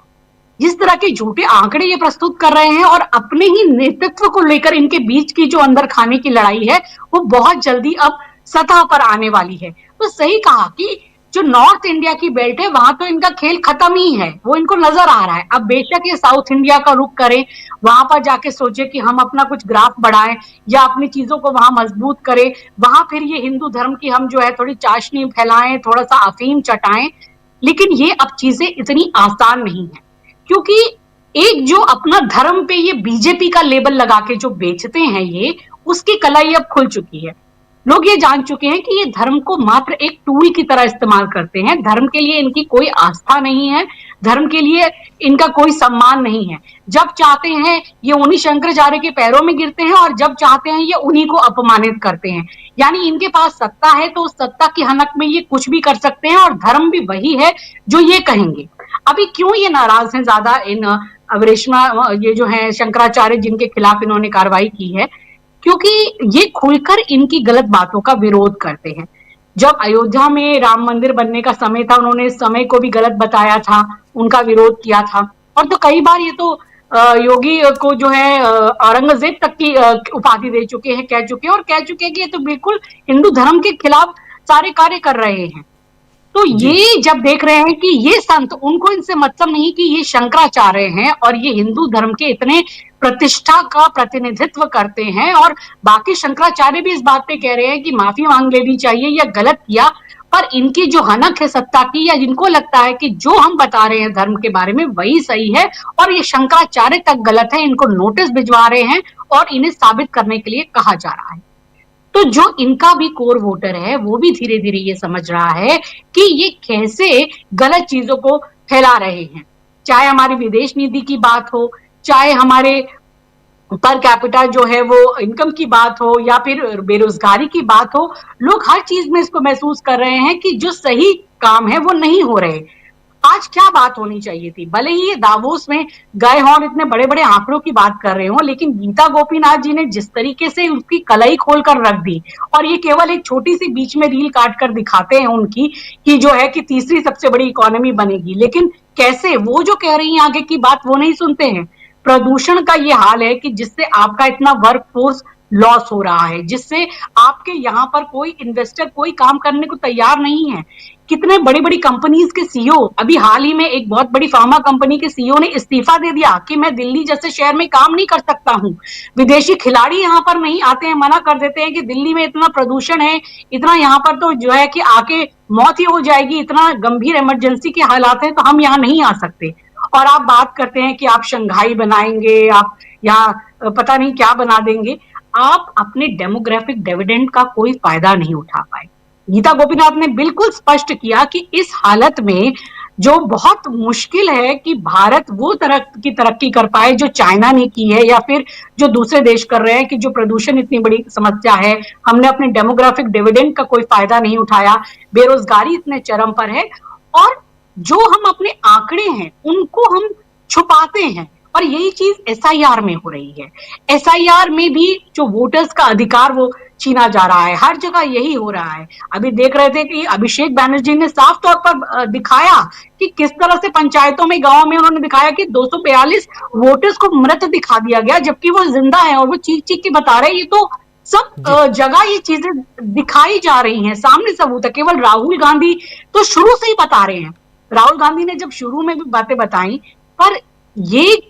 जिस तरह के झूठे आंकड़े ये प्रस्तुत कर रहे हैं और अपने ही नेतृत्व को लेकर इनके बीच की जो अंदर खाने की लड़ाई है वो बहुत जल्दी अब सतह पर आने वाली है। तो सही कहा कि जो नॉर्थ इंडिया की बेल्ट है वहां तो इनका खेल खत्म ही है, वो इनको नजर आ रहा है। अब बेशक ये साउथ इंडिया का रुख करें, वहां पर जाके सोचे कि हम अपना कुछ ग्राफ बढ़ाएं या अपनी चीजों को वहां मजबूत करें, वहां फिर ये हिंदू धर्म की हम जो है थोड़ी चाशनी फैलाएं, थोड़ा सा अफीम चटाएं। लेकिन ये अब चीजें इतनी आसान नहीं है, क्योंकि एक जो अपना धर्म पे ये बीजेपी का लेबल लगा के जो बेचते हैं ये, उसकी कलाई अब खुल चुकी है। लोग ये जान चुके हैं कि ये धर्म को मात्र एक टूल की तरह इस्तेमाल करते हैं। धर्म के लिए इनकी कोई आस्था नहीं है, धर्म के लिए इनका कोई सम्मान नहीं है। जब चाहते हैं ये उन्हीं शंकराचार्य के पैरों में गिरते हैं और जब चाहते हैं ये उन्हीं को अपमानित करते हैं। यानी इनके पास सत्ता है तो उस सत्ता की हनक में ये कुछ भी कर सकते हैं, और धर्म भी वही है जो ये कहेंगे। अभी क्यों ये नाराज हैं ज्यादा इन अवरेशमा, ये जो है शंकराचार्य जिनके खिलाफ इन्होंने कार्रवाई की है, क्योंकि ये खुलकर इनकी गलत बातों का विरोध करते हैं। जब अयोध्या में राम मंदिर बनने का समय था उन्होंने इस समय को भी गलत बताया था, उनका विरोध किया था। और तो कई बार ये तो योगी को जो है औरंगजेब तक की उपाधि दे चुके हैं, कह चुके हैं और कह चुके हैं कि ये तो बिल्कुल हिंदू धर्म के खिलाफ सारे कार्य कर रहे हैं। तो ये जब देख रहे हैं कि ये संत, उनको इनसे मतलब नहीं कि ये शंकराचार्य हैं और ये हिंदू धर्म के इतने प्रतिष्ठा का प्रतिनिधित्व करते हैं, और बाकी शंकराचार्य भी इस बात पे कह रहे हैं कि माफी मांग लेनी चाहिए या गलत किया, पर इनकी जो हनक है सत्ता की, या जिनको लगता है कि जो हम बता रहे हैं धर्म के बारे में वही सही है और ये शंकराचार्य तक गलत है, इनको नोटिस भिजवा रहे हैं और इन्हें साबित करने के लिए कहा जा रहा है। तो जो इनका भी कोर वोटर है वो भी धीरे धीरे ये समझ रहा है कि ये कैसे गलत चीजों को फैला रहे हैं। चाहे हमारी विदेश नीति की बात हो, चाहे हमारे पर कैपिटा जो है वो इनकम की बात हो या फिर बेरोजगारी की बात हो, लोग हर चीज में इसको महसूस कर रहे हैं कि जो सही काम है वो नहीं हो रहे। आज क्या बात होनी चाहिए थी, भले ही ये दावोस में गए हों और इतने बड़े बड़े आंकड़ों की बात कर रहे हो, लेकिन गीता गोपीनाथ जी ने जिस तरीके से उसकी कलई खोल कर रख दी, और ये केवल एक छोटी सी बीच में रील काट कर दिखाते हैं उनकी कि जो है कि तीसरी सबसे बड़ी इकोनॉमी बनेगी, लेकिन कैसे वो जो कह रही है आगे की बात वो नहीं सुनते हैं। प्रदूषण का ये हाल है कि जिससे आपका इतना वर्क फोर्स लॉस हो रहा है, जिससे आपके यहाँ पर कोई इन्वेस्टर कोई काम करने को तैयार नहीं है। कितने बड़ी बड़ी कंपनीज के सीईओ, अभी हाल ही में एक बहुत बड़ी फार्मा कंपनी के सीईओ ने इस्तीफा दे दिया कि मैं दिल्ली जैसे शहर में काम नहीं कर सकता हूं। विदेशी खिलाड़ी यहाँ पर नहीं आते हैं, मना कर देते हैं कि दिल्ली में इतना प्रदूषण है, इतना यहाँ पर तो जो है कि आके मौत ही हो जाएगी, इतना गंभीर इमरजेंसी के हालात हैं, तो हम यहाँ नहीं आ सकते। और आप बात करते हैं कि आप शंघाई बनाएंगे, आप यहाँ पता नहीं क्या बना देंगे। आप अपने डेमोग्राफिक डिविडेंड का कोई फायदा नहीं उठा पाए। गीता गोपीनाथ ने बिल्कुल स्पष्ट किया कि इस हालत में जो बहुत मुश्किल है कि भारत वो तरक्की कर पाए जो चाइना ने की है, या फिर जो दूसरे देश कर रहे हैं, कि जो प्रदूषण इतनी बड़ी समस्या है, हमने अपने डेमोग्राफिक डिविडेंड का कोई फायदा नहीं उठाया, बेरोजगारी इतने चरम पर है, और जो हम अपने आंकड़े हैं उनको हम छुपाते हैं। और यही चीज एसआईआर में हो रही है। एसआईआर में भी जो वोटर्स का अधिकार वो छीना जा रहा है, हर जगह यही हो रहा है। अभी देख रहे थे कि अभिषेक बैनर्जी ने साफ तौर पर दिखाया कि किस तरह से पंचायतों में, गांव में उन्होंने दिखाया कि 242 वोटर्स को मृत दिखा दिया गया, जबकि वो जिंदा है, और वो चीख चीख के बता रहे हैं। ये तो सब जगह ये चीजें दिखाई जा रही हैं, सामने सबूत है। केवल राहुल गांधी तो शुरू से ही बता रहे हैं, राहुल गांधी ने जब शुरू में भी बातें बताई, पर ये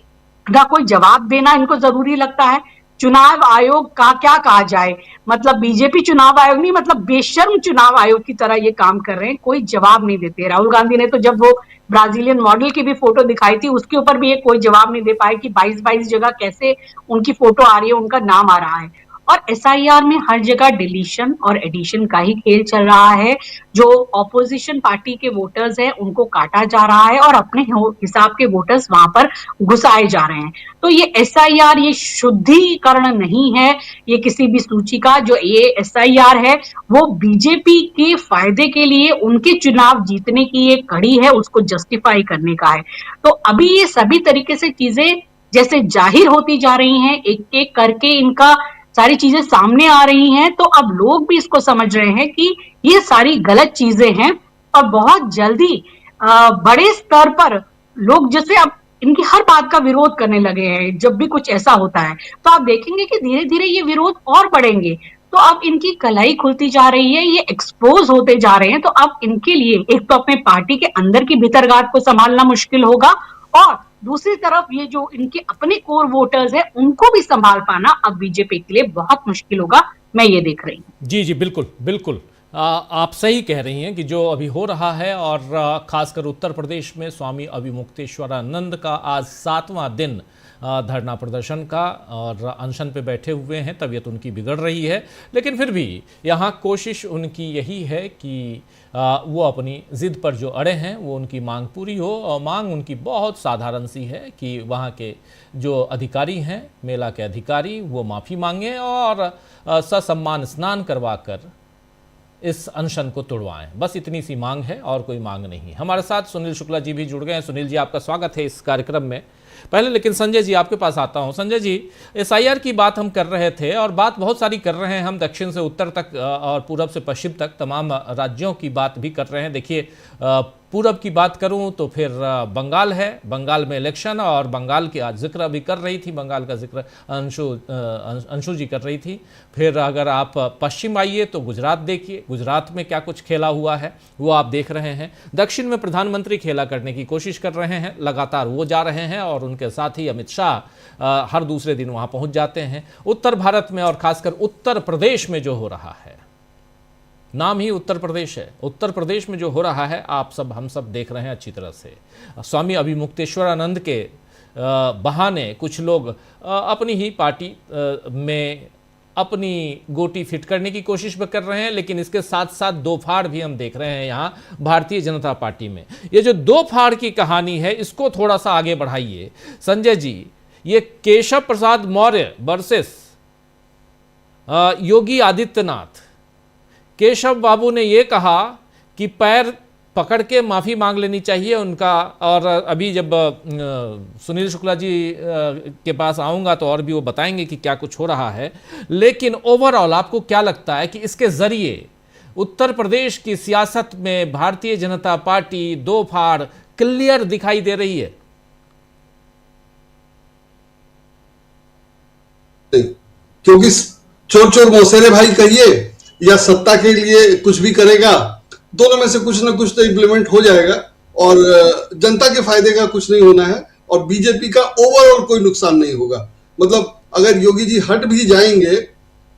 का कोई जवाब देना इनको जरूरी लगता है। चुनाव आयोग का क्या कहा जाए, मतलब बीजेपी चुनाव आयोग नहीं, मतलब बेशर्म चुनाव आयोग की तरह ये काम कर रहे हैं, कोई जवाब नहीं देते। राहुल गांधी ने तो जब वो ब्राजीलियन मॉडल की भी फोटो दिखाई थी, उसके ऊपर भी ये कोई जवाब नहीं दे पाए कि 22 जगह कैसे उनकी फोटो आ रही है, उनका नाम आ रहा है। और एसआईआर में हर जगह डिलीशन और एडिशन का ही खेल चल रहा है। जो ऑपोजिशन पार्टी के वोटर्स हैं उनको काटा जा रहा है और अपने हिसाब के वोटर्स वहां पर घुसाए जा रहे हैं। तो ये एसआईआर ये शुद्धिकरण नहीं है, ये किसी भी सूची का। जो ये एसआईआर है वो बीजेपी के फायदे के लिए, उनके चुनाव जीतने की एक कड़ी है, उसको जस्टिफाई करने का है। तो अभी ये सभी तरीके से चीजें जैसे जाहिर होती जा रही हैं, एक एक करके इनका सारी चीजें सामने आ रही हैं, तो अब लोग भी इसको समझ रहे हैं कि ये सारी गलत चीजें हैं। और बहुत जल्दी बड़े स्तर पर लोग जैसे अब इनकी हर बात का विरोध करने लगे हैं। जब भी कुछ ऐसा होता है तो आप देखेंगे कि धीरे धीरे ये विरोध और बढ़ेंगे। तो अब इनकी कलाई खुलती जा रही है, ये एक्सपोज होते जा रहे हैं। तो अब इनके लिए एक तो अपने पार्टी के अंदर की भीतरगात को संभालना मुश्किल होगा, और दूसरी तरफ ये जो इनके अपने कोर वोटर्स हैं उनको भी संभाल पाना अब बीजेपी के लिए बहुत मुश्किल होगा, मैं ये देख रही हूँ। जी जी, बिल्कुल बिल्कुल, आप सही कह रही हैं कि जो अभी हो रहा है, और खासकर उत्तर प्रदेश में स्वामी अभिमुक्तेश्वरानंद का आज 7वां दिन धरना प्रदर्शन का, और अनशन पे बैठे हुए हैं, तबीयत उनकी बिगड़ रही है, लेकिन फिर भी यहाँ कोशिश उनकी यही है कि वो अपनी ज़िद पर जो अड़े हैं वो उनकी मांग पूरी हो। और मांग उनकी बहुत साधारण सी है कि वहाँ के जो अधिकारी हैं, मेला के अधिकारी, वो माफ़ी मांगें और ससम्मान स्नान करवा कर इस अनशन को तोड़वाएं। बस इतनी सी मांग है और कोई मांग नहीं। हमारे साथ सुनील शुक्ला जी भी जुड़ गए हैं। सुनील जी, आपका स्वागत है इस कार्यक्रम में। पहले लेकिन संजय जी आपके पास आता हूं। संजय जी, एसआईआर की बात हम कर रहे थे और बात बहुत सारी कर रहे हैं हम, दक्षिण से उत्तर तक और पूरब से पश्चिम तक तमाम राज्यों की बात भी कर रहे हैं। देखिए, पूरब की बात करूं तो फिर बंगाल है, बंगाल में इलेक्शन, और बंगाल की आज जिक्र अभी कर रही थी, बंगाल का जिक्र अंशु जी कर रही थी। फिर अगर आप पश्चिम आइए तो गुजरात देखिए, गुजरात में क्या कुछ खेला हुआ है वो आप देख रहे हैं। दक्षिण में प्रधानमंत्री खेला करने की कोशिश कर रहे हैं, लगातार वो जा रहे हैं, और उनके साथ ही अमित शाह हर दूसरे दिन वहाँ पहुँच जाते हैं। उत्तर भारत में और खासकर उत्तर प्रदेश में जो हो रहा है, नाम ही उत्तर प्रदेश है, उत्तर प्रदेश में जो हो रहा है आप सब हम सब देख रहे हैं अच्छी तरह से। स्वामी अभिमुक्तेश्वरानंद के बहाने कुछ लोग अपनी ही पार्टी में अपनी गोटी फिट करने की कोशिश भी कर रहे हैं, लेकिन इसके साथ साथ दो फाड़ भी हम देख रहे हैं यहाँ भारतीय जनता पार्टी में। ये जो दो फाड़ की कहानी है इसको थोड़ा सा आगे बढ़ाइए संजय जी। ये केशव प्रसाद मौर्य वर्सेस योगी आदित्यनाथ। केशव बाबू ने ये कहा कि पैर पकड़ के माफ़ी मांग लेनी चाहिए उनका, और अभी जब सुनील शुक्ला जी के पास आऊँगा तो और भी वो बताएंगे कि क्या कुछ हो रहा है। लेकिन ओवरऑल आपको क्या लगता है कि इसके ज़रिए उत्तर प्रदेश की सियासत में भारतीय जनता पार्टी दो फाड़ क्लियर दिखाई दे रही है? क्योंकि चोर चोर मौसेरे भाई कहिए या सत्ता के लिए कुछ भी करेगा, दोनों में से कुछ ना कुछ तो इम्प्लीमेंट हो जाएगा और जनता के फायदे का कुछ नहीं होना है और बीजेपी का ओवरऑल कोई नुकसान नहीं होगा। मतलब अगर योगी जी हट भी जाएंगे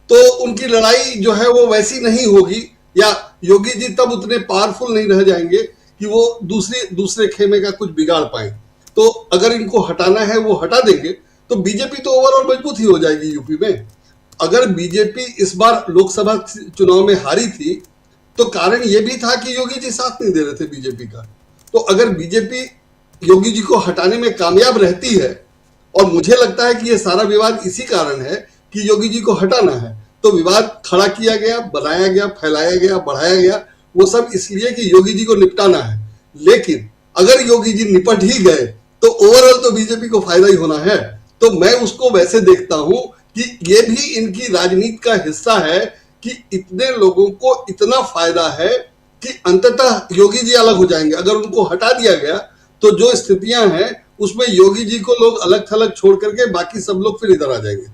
तो उनकी लड़ाई जो है वो वैसी नहीं होगी, या योगी जी तब उतने पावरफुल नहीं रह जाएंगे कि वो दूसरे खेमे का कुछ बिगाड़ पाए। तो अगर इनको हटाना है वो हटा देंगे तो बीजेपी तो ओवरऑल मजबूत ही हो जाएगी यूपी में। अगर बीजेपी इस बार लोकसभा चुनाव में हारी थी तो कारण यह भी था कि योगी जी साथ नहीं दे रहे थे बीजेपी का। तो अगर बीजेपी योगी जी को हटाने में कामयाब रहती है, और मुझे लगता है कि यह सारा विवाद इसी कारण है कि योगी जी को हटाना है, तो विवाद खड़ा किया गया, बनाया गया, फैलाया गया, बढ़ाया गया, वो सब इसलिए कि योगी जी को निपटाना है। लेकिन अगर योगी जी निपट ही गए तो ओवरऑल तो बीजेपी को फायदा ही होना है। तो मैं उसको वैसे देखता हूं कि ये भी इनकी राजनीति का हिस्सा है कि इतने लोगों को इतना फायदा है कि अंततः योगी जी अलग हो जाएंगे। अगर उनको हटा दिया गया तो जो स्थितियां हैं उसमें योगी जी को लोग अलग थलग छोड़ करके बाकी सब लोग फिर इधर आ जाएंगे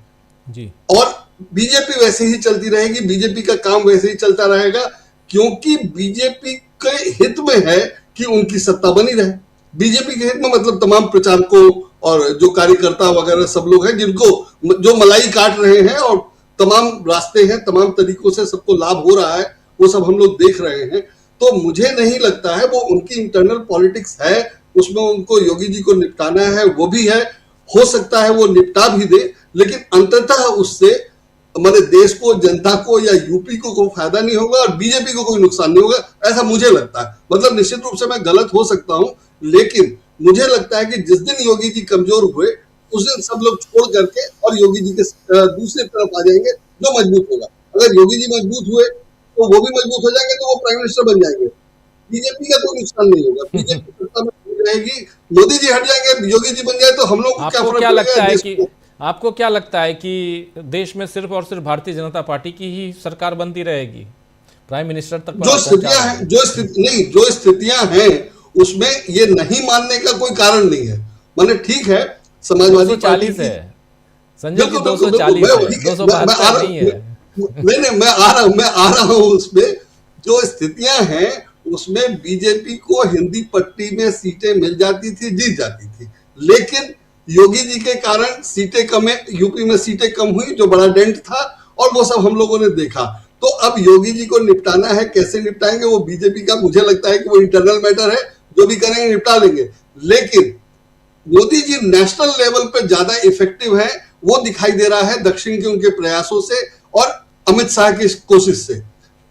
जी। और बीजेपी वैसे ही चलती रहेगी, बीजेपी का काम वैसे ही चलता रहेगा, क्योंकि बीजेपी के हित में है कि उनकी सत्ता बनी रहे। बीजेपी के हित में मतलब तमाम प्रचारकों और जो कार्यकर्ता वगैरह सब लोग हैं जिनको जो मलाई काट रहे हैं और तमाम रास्ते हैं, तमाम तरीकों से सबको लाभ हो रहा है, वो सब हम लोग देख रहे हैं। तो मुझे नहीं लगता है वो उनकी इंटरनल पॉलिटिक्स है, उसमें उनको योगी जी को निपटाना है, वो भी है, हो सकता है वो निपटा भी दे, लेकिन अंततः उससे हमारे देश को, जनता को या यूपी को कोई फायदा नहीं होगा और बीजेपी को कोई नुकसान नहीं होगा, ऐसा मुझे लगता है। मतलब निश्चित रूप से मैं गलत हो सकता हूं, लेकिन मुझे लगता है कि जिस दिन योगी जी कमजोर हुए उस दिन सब लोग छोड़ करके और योगी जी के दूसरी तरफ आ जाएंगे जो मजबूत होगा। अगर योगी जी मजबूत हुए तो वो भी मजबूत हो जाएंगे, तो वो प्राइम मिनिस्टर बन जाएंगे, बीजेपी का कोई नुकसान नहीं होगा, बीजेपी सत्ता में रहेगी। मोदी जी हट जाएंगे, योगी जी बन जाए तो हम लोग आपको क्या लगता है कि देश में सिर्फ और सिर्फ भारतीय जनता पार्टी की ही सरकार बनती रहेगी, प्राइम मिनिस्टर तक जो स्थितियां हैं उसमें ये नहीं मानने का कोई कारण नहीं है। माने ठीक है, समाजवादी पार्टी है संजय जी, 240 है, 272 नहीं है। नहीं, मैं आ रहा हूं उसमें। जो स्थितियां हैं उसमें बीजेपी को हिंदी पट्टी में सीटें मिल जाती थी, जीत जाती थी, लेकिन योगी जी के कारण सीटें कम, यूपी में सीटें कम हुई, जो बड़ा डेंट था, और वो सब हम लोगों ने देखा। तो अब योगी जी को निपटाना है, कैसे निपटाएंगे वो बीजेपी का, मुझे लगता है कि वो इंटरनल मैटर है, जो भी करेंगे निपटा लेंगे। लेकिन मोदी जी नेशनल लेवल पे ज्यादा इफेक्टिव है, वो दिखाई दे रहा है दक्षिण के उनके प्रयासों से और अमित शाह की कोशिश से।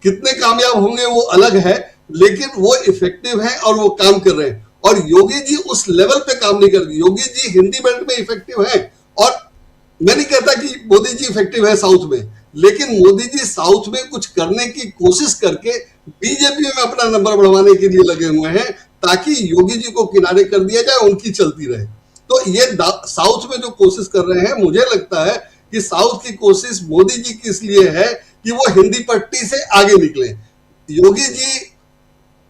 कितने कामयाब होंगे वो अलग है, लेकिन वो इफेक्टिव है और वो काम कर रहे हैं। और योगी जी उस लेवल पे काम नहीं कर रहे। योगी जी हिंदी बेल्ट में इफेक्टिव है, और मैं नहीं कहता कि मोदी जी इफेक्टिव है साउथ में, लेकिन मोदी जी साउथ में कुछ करने की कोशिश करके बीजेपी में अपना नंबर बढ़वाने के लिए लगे हुए हैं, ताकि योगी जी को किनारे कर दिया जाए, उनकी चलती रहे। तो ये साउथ में जो कोशिश कर रहे हैं, मुझे लगता है कि साउथ की कोशिश मोदी जी की इसलिए है कि वो हिंदी पट्टी से आगे निकले। योगी जी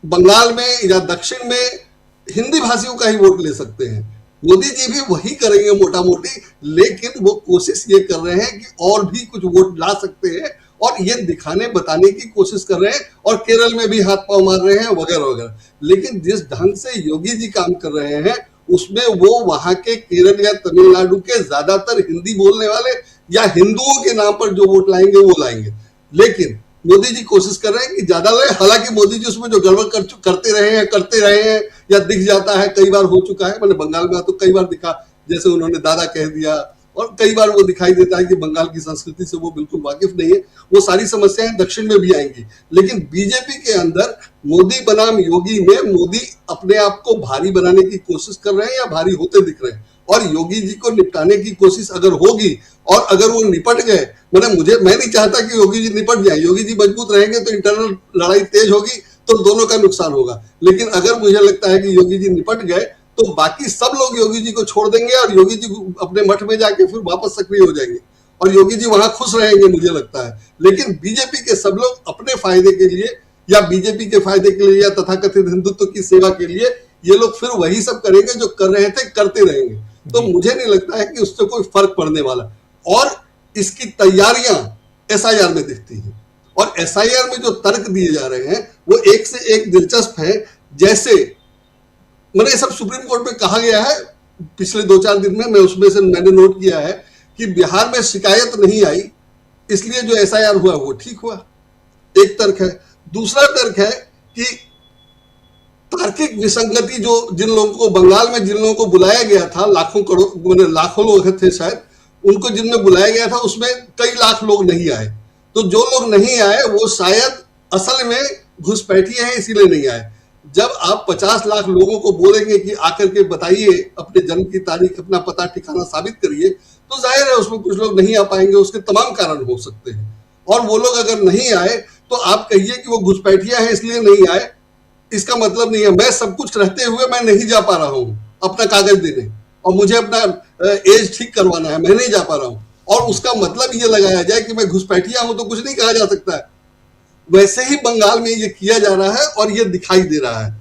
बंगाल में या दक्षिण में हिंदी भाषियों का ही वोट ले सकते हैं, मोदी जी भी वही करेंगे मोटा मोटी, लेकिन वो कोशिश ये कर रहे हैं कि और भी कुछ वोट ला सकते हैं, और ये दिखाने बताने की कोशिश कर रहे हैं, और केरल में भी हाथ पांव मार रहे हैं वगैरह वगैरह। लेकिन जिस ढंग से योगी जी काम कर रहे हैं उसमें वो वहां के केरल या तमिलनाडु के ज्यादातर हिंदी बोलने वाले या हिंदुओं के नाम पर जो वोट लाएंगे वो लाएंगे। लेकिन मोदी जी कोशिश कर रहे हैं कि ज्यादा लगे। हालांकि मोदी जी उसमें जो गड़बड़ करते रहे हैं या दिख जाता है, कई बार हो चुका है, मैंने बंगाल में तो कई बार दिखा, जैसे उन्होंने दादा कह दिया, और कई बार वो दिखाई देता है कि बंगाल की संस्कृति से वो बिल्कुल वाकिफ नहीं है। वो सारी समस्याएं दक्षिण में भी आएंगी, लेकिन बीजेपी के अंदर मोदी बनाम योगी में मोदी अपने आप को भारी बनाने की कोशिश कर रहे हैं या भारी होते दिख रहे हैं, और योगी जी को निपटाने की कोशिश अगर होगी और अगर वो निपट गए, मैं नहीं चाहता कि योगी जी निपट जाए। योगी जी मजबूत रहेंगे तो इंटरनल लड़ाई तेज होगी तो दोनों का नुकसान होगा। लेकिन अगर मुझे लगता है कि योगी जी निपट गए तो बाकी सब लोग योगी जी को छोड़ देंगे और योगी जी अपने मठ में जाके फिर वापस सक्रिय हो जाएंगे और योगी जी वहां खुश रहेंगे, मुझे लगता है। लेकिन बीजेपी के सब लोग अपने फायदे के लिए या बीजेपी के फायदे के लिए या तथाकथित हिंदुत्व की सेवा के लिए ये लोग फिर वही सब करेंगे जो कर रहे थे, करते रहेंगे। तो मुझे नहीं लगता है कि उससे कोई फर्क पड़ने वाला। और इसकी तैयारियां एसआईआर में दिखती हैं और एसआईआर में जो तर्क दिए जा रहे हैं वो एक से एक दिलचस्प है। जैसे ये सब सुप्रीम कोर्ट में कहा गया है पिछले 2-4 दिन में, मैं उसमें से मैंने नोट किया है कि बिहार में शिकायत नहीं आई इसलिए जो एसआईआर हुआ वो ठीक हुआ, एक तर्क है। दूसरा तर्क है कि तार्किक विसंगति, जो जिन लोगों को बंगाल में जिन लोगों को बुलाया गया था, लाखों लोग थे शायद, उनको जिनमें बुलाया गया था उसमें कई लाख लोग नहीं आए। तो जो लोग नहीं आए वो शायद असल में घुसपैठिए हैं इसीलिए नहीं आए। जब आप 50 लाख लोगों को बोलेंगे कि आकर के बताइए अपने जन्म की तारीख, अपना पता ठिकाना साबित करिए, तो जाहिर है उसमें कुछ लोग नहीं आ पाएंगे। उसके तमाम कारण हो सकते हैं और वो लोग अगर नहीं आए तो आप कहिए कि वो घुसपैठिया है इसलिए नहीं आए, इसका मतलब नहीं है। मैं सब कुछ रहते हुए मैं नहीं जा पा रहा हूं अपना कागज देने और मुझे अपना एज ठीक करवाना है, मैं नहीं जा पा रहा हूं और उसका मतलब ये लगाया जाए कि मैं घुसपैठिया हूं तो कुछ नहीं कहा जा सकता है। वैसे ही बंगाल में ये किया जा रहा है और ये दिखाई दे रहा है।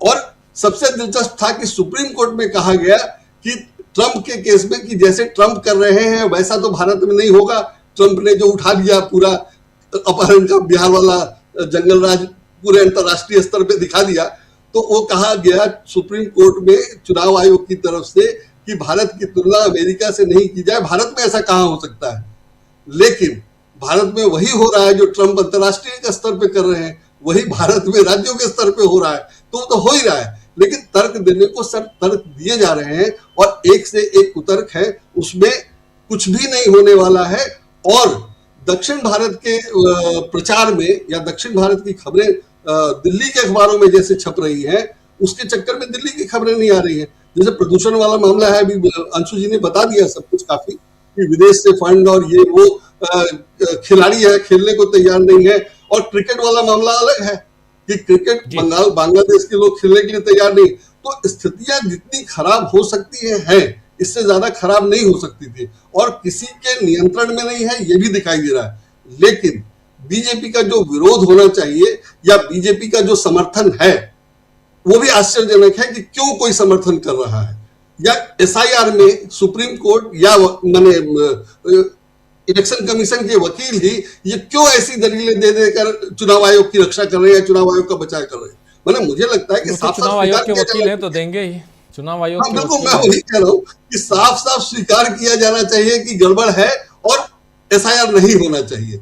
और सबसे दिलचस्प था कि सुप्रीम कोर्ट में कहा गया कि ट्रंप के केस में कि जैसे ट्रंप कर रहे हैं वैसा तो भारत में नहीं होगा। ट्रंप ने जो उठा लिया पूरा अपहरण का बिहार वाला जंगल राज पूरे अंतरराष्ट्रीय स्तर पे दिखा दिया, तो वो कहा गया सुप्रीम कोर्ट में चुनाव आयोग की तरफ से कि भारत की तुलना अमेरिका से नहीं की जाए। भारत में ऐसा कहाँ हो सकता है? लेकिन भारत में वही हो रहा है जो ट्रंप अंतरराष्ट्रीय स्तर पे कर रहे हैं, वही भारत में राज्यों के स्तर पे हो रहा है। तो वो तो हो ही रहा है, लेकिन तर्क देने को सब तर्क दिए जा रहे हैं और एक से एक कुतर्क है, उसमें कुछ भी नहीं होने वाला है। और दक्षिण भारत के प्रचार में या दक्षिण भारत की खबरें दिल्ली के अखबारों में जैसे छप रही हैं, उसके चक्कर में दिल्ली की खबरें नहीं आ रही हैं। जैसे प्रदूषण वाला मामला है, अभी अंशु जी ने बता दिया सब कुछ काफी, कि विदेश से फंड और ये वो खिलाड़ी है खेलने को तैयार नहीं है। और क्रिकेट वाला मामला अलग है कि क्रिकेट बांग्लादेश के लोग खेलने के लिए तैयार नहीं। तो स्थितियां जितनी खराब हो सकती है इससे ज्यादा खराब नहीं हो सकती थी और किसी के नियंत्रण में नहीं है, ये भी दिखाई दे रहा है। लेकिन बीजेपी का जो विरोध होना चाहिए या बीजेपी का जो समर्थन है वो भी आश्चर्यजनक है कि क्यों कोई समर्थन कर रहा है। या एसआईआर में सुप्रीम कोर्ट या इलेक्शन कमीशन के वकील ही ये क्यों ऐसी दलीलें दे देकर चुनाव आयोग की रक्षा कर रहे हैं, चुनाव आयोग का बचाव कर रहे हैं। मुझे लगता है कि साफ चुनाव आयोग के वकील हैं तो देंगे ही चुनाव आयोग। बिल्कुल, मैं वही कह रहा हूँ कि साफ साफ स्वीकार किया जाना चाहिए कि गड़बड़ है और एसआईआर नहीं होना चाहिए।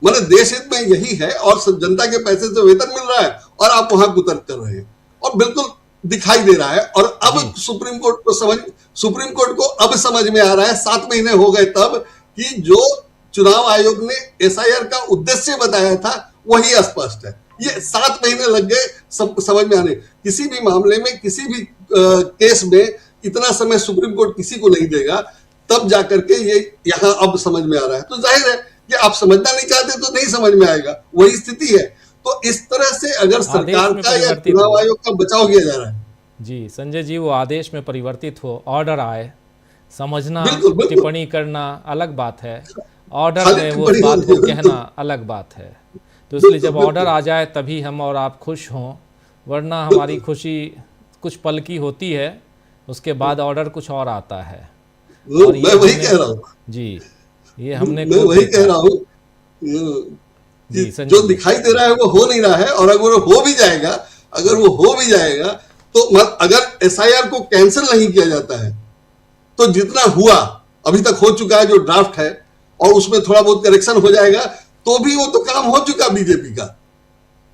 देश हित में यही है और जनता के पैसे से वेतन मिल रहा है और आप वहां कुतर्क कर रहे हैं और बिल्कुल दिखाई दे रहा है। और अब सुप्रीम कोर्ट को अब समझ में आ रहा है, 7 महीने हो गए तब, कि जो चुनाव आयोग ने एसआईआर का उद्देश्य बताया था वही अस्पष्ट है। ये 7 महीने लग गए सब समझ में आने। किसी भी मामले में, किसी भी केस में इतना समय सुप्रीम कोर्ट किसी को नहीं देगा, तब जाकर के ये यहाँ अब समझ में आ रहा है। तो जाहिर है कि आप समझना नहीं चाहते तो नहीं समझ में आएगा, वही स्थिति है। तो इस तरह से अगर सरकार का या चुनाव आयोग का बचाव किया जा रहा है। जी संजय जी, वो आदेश में परिवर्तित हो, ऑर्डर आए, समझना बिल्कुल। टिप्पणी करना अलग बात है, ऑर्डर में वो बात को कहना अलग बात है। तो इसलिए जब ऑर्डर आ जाए तभी हम और आप खुश हों, वरना हमारी खुशी कुछ पल की होती है, उसके बाद ऑर्डर कुछ और आता है। और मैं वही कह रहा हूँ जी, ये हमने मैं वही कह रहा हूँ जो दिखाई दे रहा है वो हो नहीं रहा है। और अगर वो हो भी जाएगा तो अगर एसआईआर को कैंसिल नहीं किया जाता है तो जितना हुआ अभी तक हो चुका है, जो ड्राफ्ट है, और उसमें थोड़ा बहुत करेक्शन हो जाएगा तो भी वो तो काम हो चुका बीजेपी का।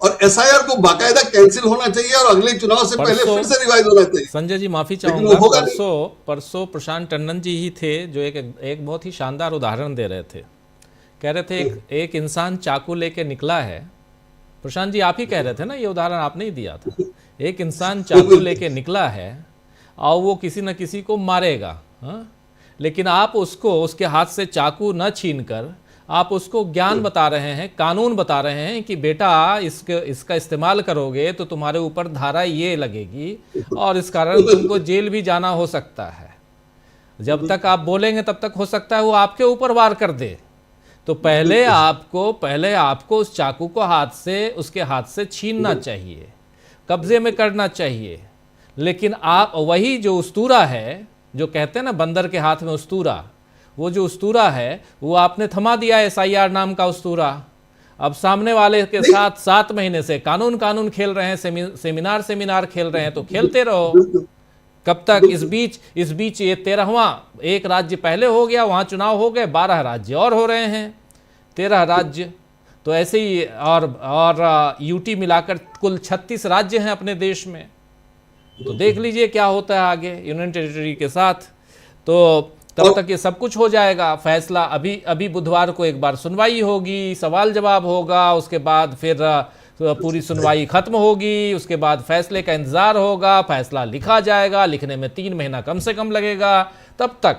और एसआईआर को बाकायदा कैंसिल होना चाहिए और अगले चुनाव से पहले फिर से रिवाइज होना चाहिए। संजय जी माफी चाहूंगा, परसों प्रशांत टंडन जी ही थे जो एक बहुत ही शानदार उदाहरण दे रहे थे। कह रहे थे एक इंसान चाकू लेके निकला है, प्रशांत जी आप ही कह रहे थे ना, ये उदाहरण आपने ही दिया था। एक इंसान चाकू लेके निकला है और वो किसी न किसी को मारेगा। हाँ? लेकिन आप उसको उसके हाथ से चाकू न छीनकर आप उसको ज्ञान बता रहे हैं, कानून बता रहे हैं कि बेटा इसका इस्तेमाल करोगे तो तुम्हारे ऊपर धारा ये लगेगी और इस कारण तुमको जेल भी जाना हो सकता है। जब तक आप बोलेंगे तब तक हो सकता है वो आपके ऊपर वार कर दे। तो पहले आपको उस चाकू को उसके हाथ से छीनना चाहिए, कब्जे में करना चाहिए। लेकिन आप वही जो उस्तूरा है, जो कहते हैं ना बंदर के हाथ में उस्तूरा, वो जो उस्तूरा है वो आपने थमा दिया SIR नाम का उस्तूरा। अब सामने वाले के साथ 7 महीने से कानून खेल रहे हैं, सेमिनार खेल रहे हैं, तो खेलते रहो। कब तक? इस बीच ये 13वां, एक राज्य पहले हो गया, वहां चुनाव हो गए, 12 राज्य और हो रहे हैं, 13 राज्य। तो ऐसे ही और यूटी मिलाकर कुल 36 राज्य हैं अपने देश में। तो देख लीजिए क्या होता है आगे यूनियन टेरिटरी के साथ। तो तब तक ये सब कुछ हो जाएगा। फैसला अभी बुधवार को एक बार सुनवाई होगी, सवाल जवाब होगा, उसके बाद फिर पूरी सुनवाई खत्म होगी, उसके बाद फैसले का इंतजार होगा, फैसला लिखा जाएगा, लिखने में 3 महीना कम से कम लगेगा। तब तक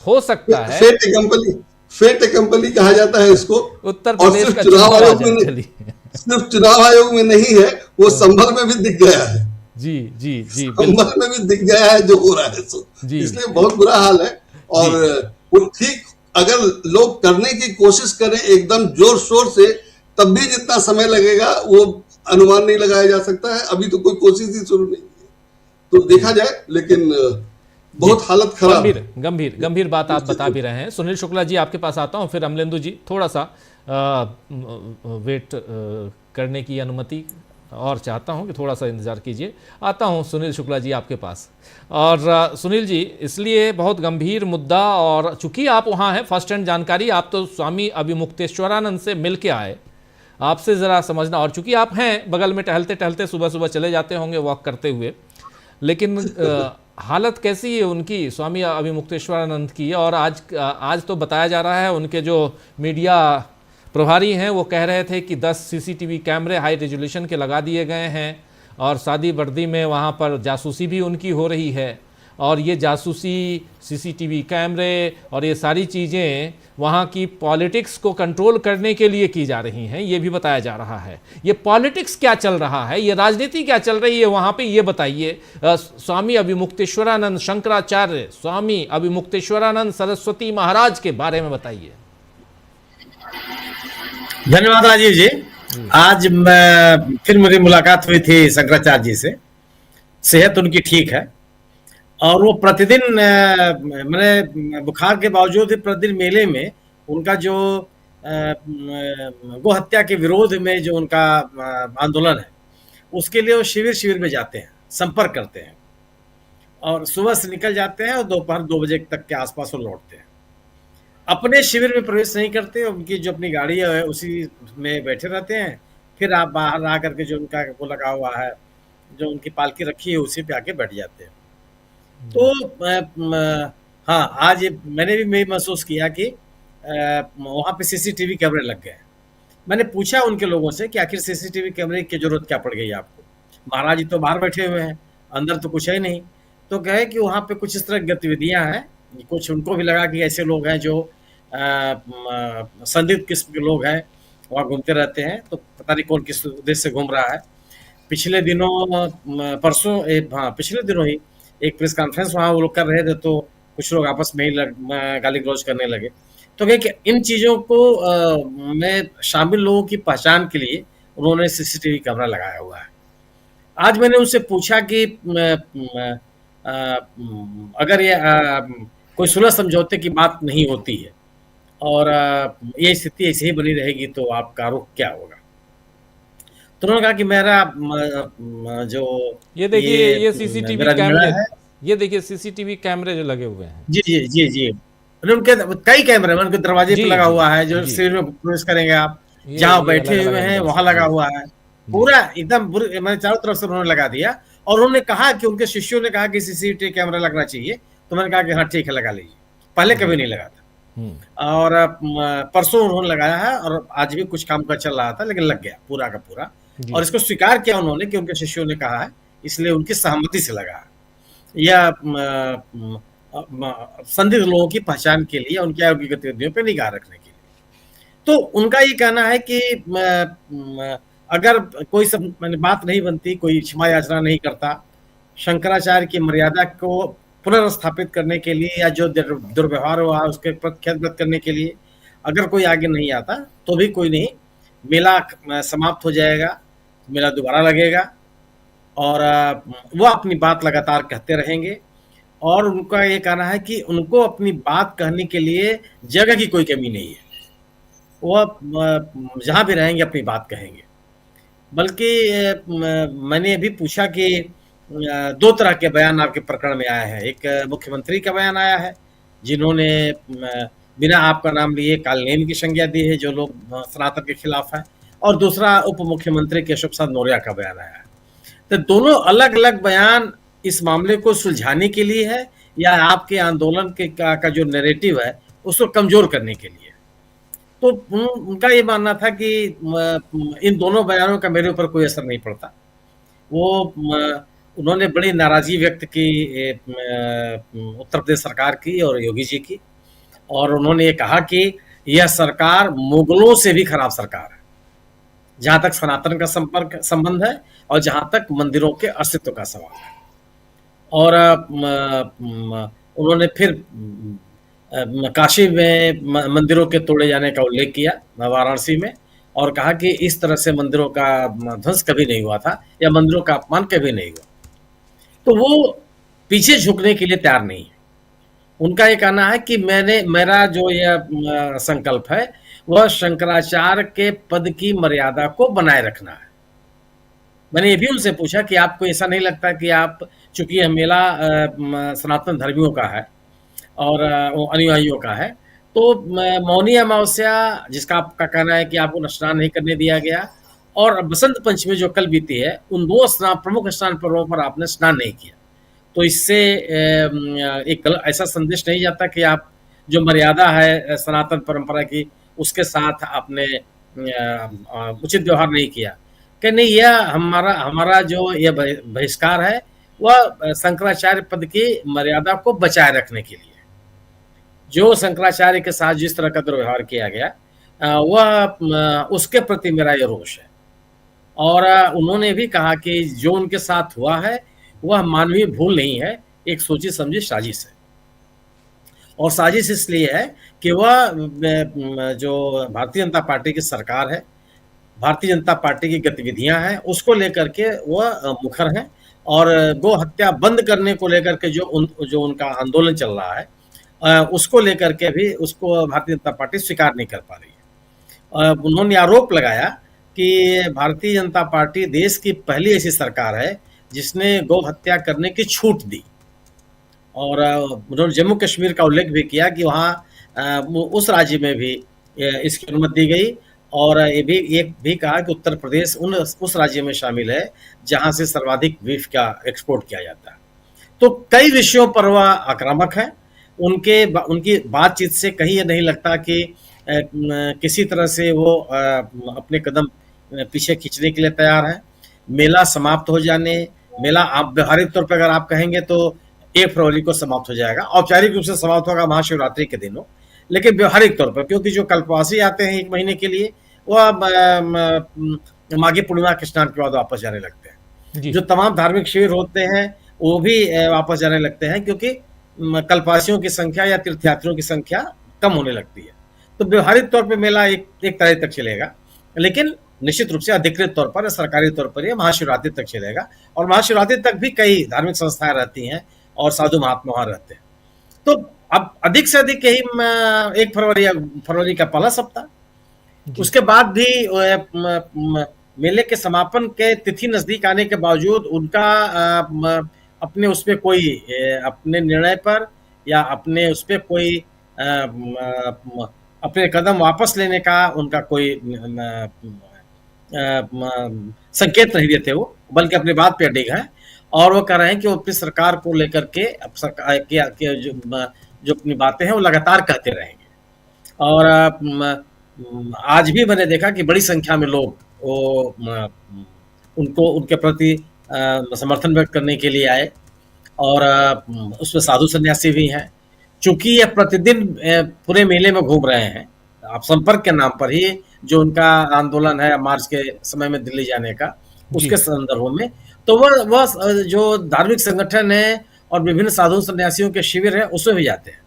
हो सकता है फेट कंपनी कहा जाता है इसको। उत्तर प्रदेश का सिर्फ चुनाव आयोग में नहीं है, वो संभल में भी दिख गया है। जी संभल में भी दिख गया है जो हो रहा है सो। इसलिए बहुत बुरा हाल है। और वो ठीक अगर लोग करने की कोशिश करें एकदम जोर शोर से, तब भी जितना समय लगेगा वो अनुमान नहीं लगाया जा सकता है। अभी तो कोई कोशिश ही शुरू नहीं है, तो देखा जाए। लेकिन बहुत हालत खराब, गंभीर बात आप बता भी रहे हैं। सुनील शुक्ला जी आपके पास आता हूं, फिर अमलेंदु जी थोड़ा सा वेट करने की अनुमति और चाहता हूं कि थोड़ा सा इंतजार कीजिए। आता हूं सुनील शुक्ला जी आपके पास। और सुनील जी, इसलिए बहुत गंभीर मुद्दा, और चूंकि आप वहां हैं, फर्स्ट हैंड जानकारी, आप तो स्वामी अभिमुक्तेश्वरानंद से मिल के आए, आपसे ज़रा समझना। और चूंकि आप हैं बगल में, टहलते टहलते सुबह सुबह चले जाते होंगे वॉक करते हुए, लेकिन हालत कैसी है उनकी, स्वामी अभिमुक्तेश्वरानंद की? और आज तो बताया जा रहा है, उनके जो मीडिया प्रभारी हैं वो कह रहे थे कि 10 CCTV कैमरे हाई रेजोल्यूशन के लगा दिए गए हैं, और शादी वर्दी में वहाँ पर जासूसी भी उनकी हो रही है। और ये जासूसी, CCTV कैमरे और ये सारी चीज़ें वहाँ की पॉलिटिक्स को कंट्रोल करने के लिए की जा रही हैं, ये भी बताया जा रहा है। ये पॉलिटिक्स क्या चल रहा है, ये राजनीति क्या चल रही है वहाँ पे, ये बताइए। स्वामी अभिमुक्तेश्वरानंद शंकराचार्य, स्वामी अभिमुक्तेश्वरानंद सरस्वती महाराज के बारे में बताइए। धन्यवाद राजीव जी। आज फिर मेरी मुलाकात हुई थी शंकराचार्य जी से। सेहत उनकी ठीक है, और वो प्रतिदिन, मैंने बुखार के बावजूद प्रतिदिन मेले में उनका जो गो हत्या के विरोध में जो उनका आंदोलन है, उसके लिए वो शिविर में जाते हैं, संपर्क करते हैं, और सुबह से निकल जाते हैं और दोपहर 2 बजे तक के आसपास वो लौटते हैं। अपने शिविर में प्रवेश नहीं करते, उनकी जो अपनी गाड़ी है उसी में बैठे रहते हैं। फिर आप बाहर आ करके जो उनका वो लगा हुआ है, जो उनकी पालकी रखी है, उसी पे आके बैठ जाते हैं। तो हाँ, आज मैंने भी महसूस किया कि वहाँ पे CCTV कैमरे लग गए। मैंने पूछा उनके लोगों से कि आखिर CCTV कैमरे की जरूरत क्या पड़ गई आपको? महाराज जी तो बाहर बैठे हुए हैं, अंदर तो कुछ है नहीं। तो कहे कि वहाँ पे कुछ इस तरह गतिविधियाँ हैं। कुछ उनको भी लगा कि ऐसे लोग हैं जो संदिग्ध किस्म के लोग हैं, वहाँ घूमते रहते हैं, तो पता नहीं कौन किस उद्देश्य से घूम रहा है। पिछले दिनों ही एक प्रेस कॉन्फ्रेंस वहाँ वो लोग कर रहे थे, तो कुछ लोग आपस में ही गाली गलौज करने लगे। तो कहे कि इन चीज़ों को में शामिल लोगों की पहचान के लिए उन्होंने CCTV कैमरा लगाया हुआ है। आज मैंने उनसे पूछा कि अगर ये कोई सुलह समझौते की बात नहीं होती है और ये स्थिति ऐसे ही बनी रहेगी, तो आपका रुख क्या होगा? तो उन्होंने कहा कि मेरा जो ये देखिए, ये CCTV कैमरे है, ये देखिए CCTV कैमरे जो लगे हुए हैं। जी। उनके कई कैमरे उनके दरवाजे पे लगा हुआ है, जो शिविर में प्रवेश करेंगे आप, जहाँ बैठे हुए हैं वहां लगा हुआ है। पूरा एकदम मैंने चारों तरफ से उन्होंने लगा दिया। और उन्होंने कहा कि उनके शिष्यों ने कहा कि CCTV कैमरा लगना चाहिए। तो मैंने कहा कि हाँ ठीक है, लगा लीजिए। पहले कभी नहीं लगा था, और परसों उन्होंने लगाया है, और आज भी कुछ काम का चल रहा था, लेकिन लग गया पूरा का पूरा। और इसको स्वीकार किया उन्होंने कि उनके शिष्यों ने कहा है इसलिए उनकी सहमति से लगा है, या संदिग्ध लोगों की पहचान के लिए, उनकी आयोगिक गतिविधियों पर निगाह रखने के लिए। तो उनका ये कहना है कि अगर कोई बात नहीं बनती, कोई क्षमा याचना नहीं करता, शंकराचार्य की मर्यादा को पुनर्स्थापित करने के लिए या जो दुर्व्यवहार हुआ उसके प्रत्याघात करने के लिए अगर कोई आगे नहीं आता तो भी कोई नहीं, मेला समाप्त हो जाएगा, मेला दोबारा लगेगा और वो अपनी बात लगातार कहते रहेंगे। और उनका ये कहना है कि उनको अपनी बात कहने के लिए जगह की कोई कमी नहीं है, वो जहाँ भी रहेंगे अपनी बात कहेंगे। बल्कि मैंने अभी पूछा कि दो तरह के बयान आपके प्रकरण में आए हैं। एक मुख्यमंत्री का बयान आया है जिन्होंने बिना आपका नाम लिए कालनेमी की संज्ञा दी है जो लोग सनातन के खिलाफ है, और दूसरा उप मुख्यमंत्री केशव प्रसाद मौर्य का बयान आया है। तो दोनों अलग अलग बयान इस मामले को सुलझाने के लिए है या आपके आंदोलन के का जो नैरेटिव है उसको कमजोर करने के लिए। तो उनका ये मानना था कि इन दोनों बयानों का मेरे ऊपर कोई असर नहीं पड़ता। वो उन्होंने बड़ी नाराजगी व्यक्त की उत्तर प्रदेश सरकार की और योगी जी की, और उन्होंने ये कहा कि यह सरकार मुगलों से भी खराब सरकार है जहां तक सनातन का संबंध है और जहां तक मंदिरों के अस्तित्व का सवाल है। और उन्होंने फिर काशी में मंदिरों के तोड़े जाने का उल्लेख किया वाराणसी में, और कहा कि इस तरह से मंदिरों का ध्वंस कभी नहीं हुआ था या मंदिरों का अपमान कभी नहीं हुआ। तो वो पीछे झुकने के लिए तैयार नहीं है। उनका ये कहना है कि मेरा जो यह संकल्प है वह शंकराचार्य के पद की मर्यादा को बनाए रखना है। मैंने ये भी उनसे पूछा कि आपको ऐसा नहीं लगता कि आप, चूंकि यह मेला सनातन धर्मियों का है और अनुयायियों का है, तो मौनी अमावस्या जिसका आपका कहना है कि आपको स्नान नहीं करने दिया गया, और बसंत पंचमी जो कल बीती है, उन दो प्रमुख स्नान पर्वों पर आपने स्नान नहीं किया, तो इससे एक ऐसा संदेश नहीं जाता कि आप जो मर्यादा है सनातन परंपरा की उसके साथ आपने उचित व्यवहार नहीं किया। कि नहीं, यह हमारा जो यह बहिष्कार है वह शंकराचार्य पद की मर्यादा को बचाए रखने के लिए। जो शंकराचार्य के साथ जिस तरह का दुर्व्यवहार किया गया वह उसके प्रति मेरा ये रोष है। और उन्होंने भी कहा कि जो उनके साथ हुआ है वह मानवीय भूल नहीं है, एक सोची समझी साजिश है। और साजिश इसलिए है कि वह जो भारतीय जनता पार्टी की सरकार है, भारतीय जनता पार्टी की गतिविधियां हैं, उसको लेकर के वह मुखर हैं, और गो हत्या बंद करने को लेकर के जो उनका आंदोलन चल रहा है उसको लेकर के भी उसको भारतीय जनता पार्टी स्वीकार नहीं कर पा रही है। उन्होंने आरोप लगाया कि भारतीय जनता पार्टी देश की पहली ऐसी सरकार है जिसने गौ हत्या करने की छूट दी, और उन्होंने जम्मू कश्मीर का उल्लेख भी किया कि वहाँ उस राज्य में भी इसकी अनुमति दी गई, और ये भी कहा कि उत्तर प्रदेश उस राज्य में शामिल है जहां से सर्वाधिक बीफ का एक्सपोर्ट किया जाता है। तो कई विषयों पर वह आक्रामक है। उनकी बातचीत से कहीं ये नहीं लगता कि किसी तरह से वो अपने कदम पीछे खींचने के लिए तैयार है। मेला समाप्त हो जाने, मेला आप व्यवहारिक तौर पर अगर आप कहेंगे तो 1 फरवरी को समाप्त हो जाएगा, औपचारिक रूप से समाप्त होगा महाशिवरात्रि के दिन, लेकिन व्यवहारिक तौर पर, क्योंकि जो कल्पवासी आते हैं 1 महीने के लिए वह माघी पूर्णिमा के स्नान के बाद वापस जाने लगते हैं। जो तमाम धार्मिक शिविर होते हैं वो भी वापस जाने लगते हैं, क्योंकि कल्पवासियों की संख्या या तीर्थयात्रियों की संख्या कम होने लगती है। तो व्यवहारिक तौर पर मेला एक तारीख तक चलेगा, लेकिन निश्चित रूप से अधिकृत तौर पर, सरकारी तौर पर यह महाशिवरात्रि तक चलेगा, और महाशिवरात्रि तक भी कई धार्मिक संस्थाएं रहती हैं और साधु महात्मा वहां रहते हैं। तो अब अधिक से अधिक यही 1 फरवरी का पहला सप्ताह, उसके बाद भी मेले के समापन के तिथि नजदीक आने के बावजूद उनका अपने उसपे कोई अपने निर्णय पर या अपने उसपे कोई अपने कदम वापस लेने का उनका कोई संकेत नहीं देते वो, बल्कि अपनी बात पे अडिग है, और वो कह रहे हैं कि वो अपनी सरकार को लेकर के जो अपनी बातें हैं वो लगातार कहते रहेंगे। और आज भी मैंने देखा कि बड़ी संख्या में लोग वो उनके प्रति समर्थन व्यक्त करने के लिए आए और उसमें साधु सन्यासी भी हैं। चूंकि ये प्रतिदिन पूरे मेले में घूम रहे हैं, आप संपर्क के नाम पर ही जो उनका आंदोलन है मार्च के समय में दिल्ली जाने का, उसके संदर्भ में, तो वह जो धार्मिक संगठन है और विभिन्न साधु सन्यासियों के शिविर है उसमें भी जाते हैं।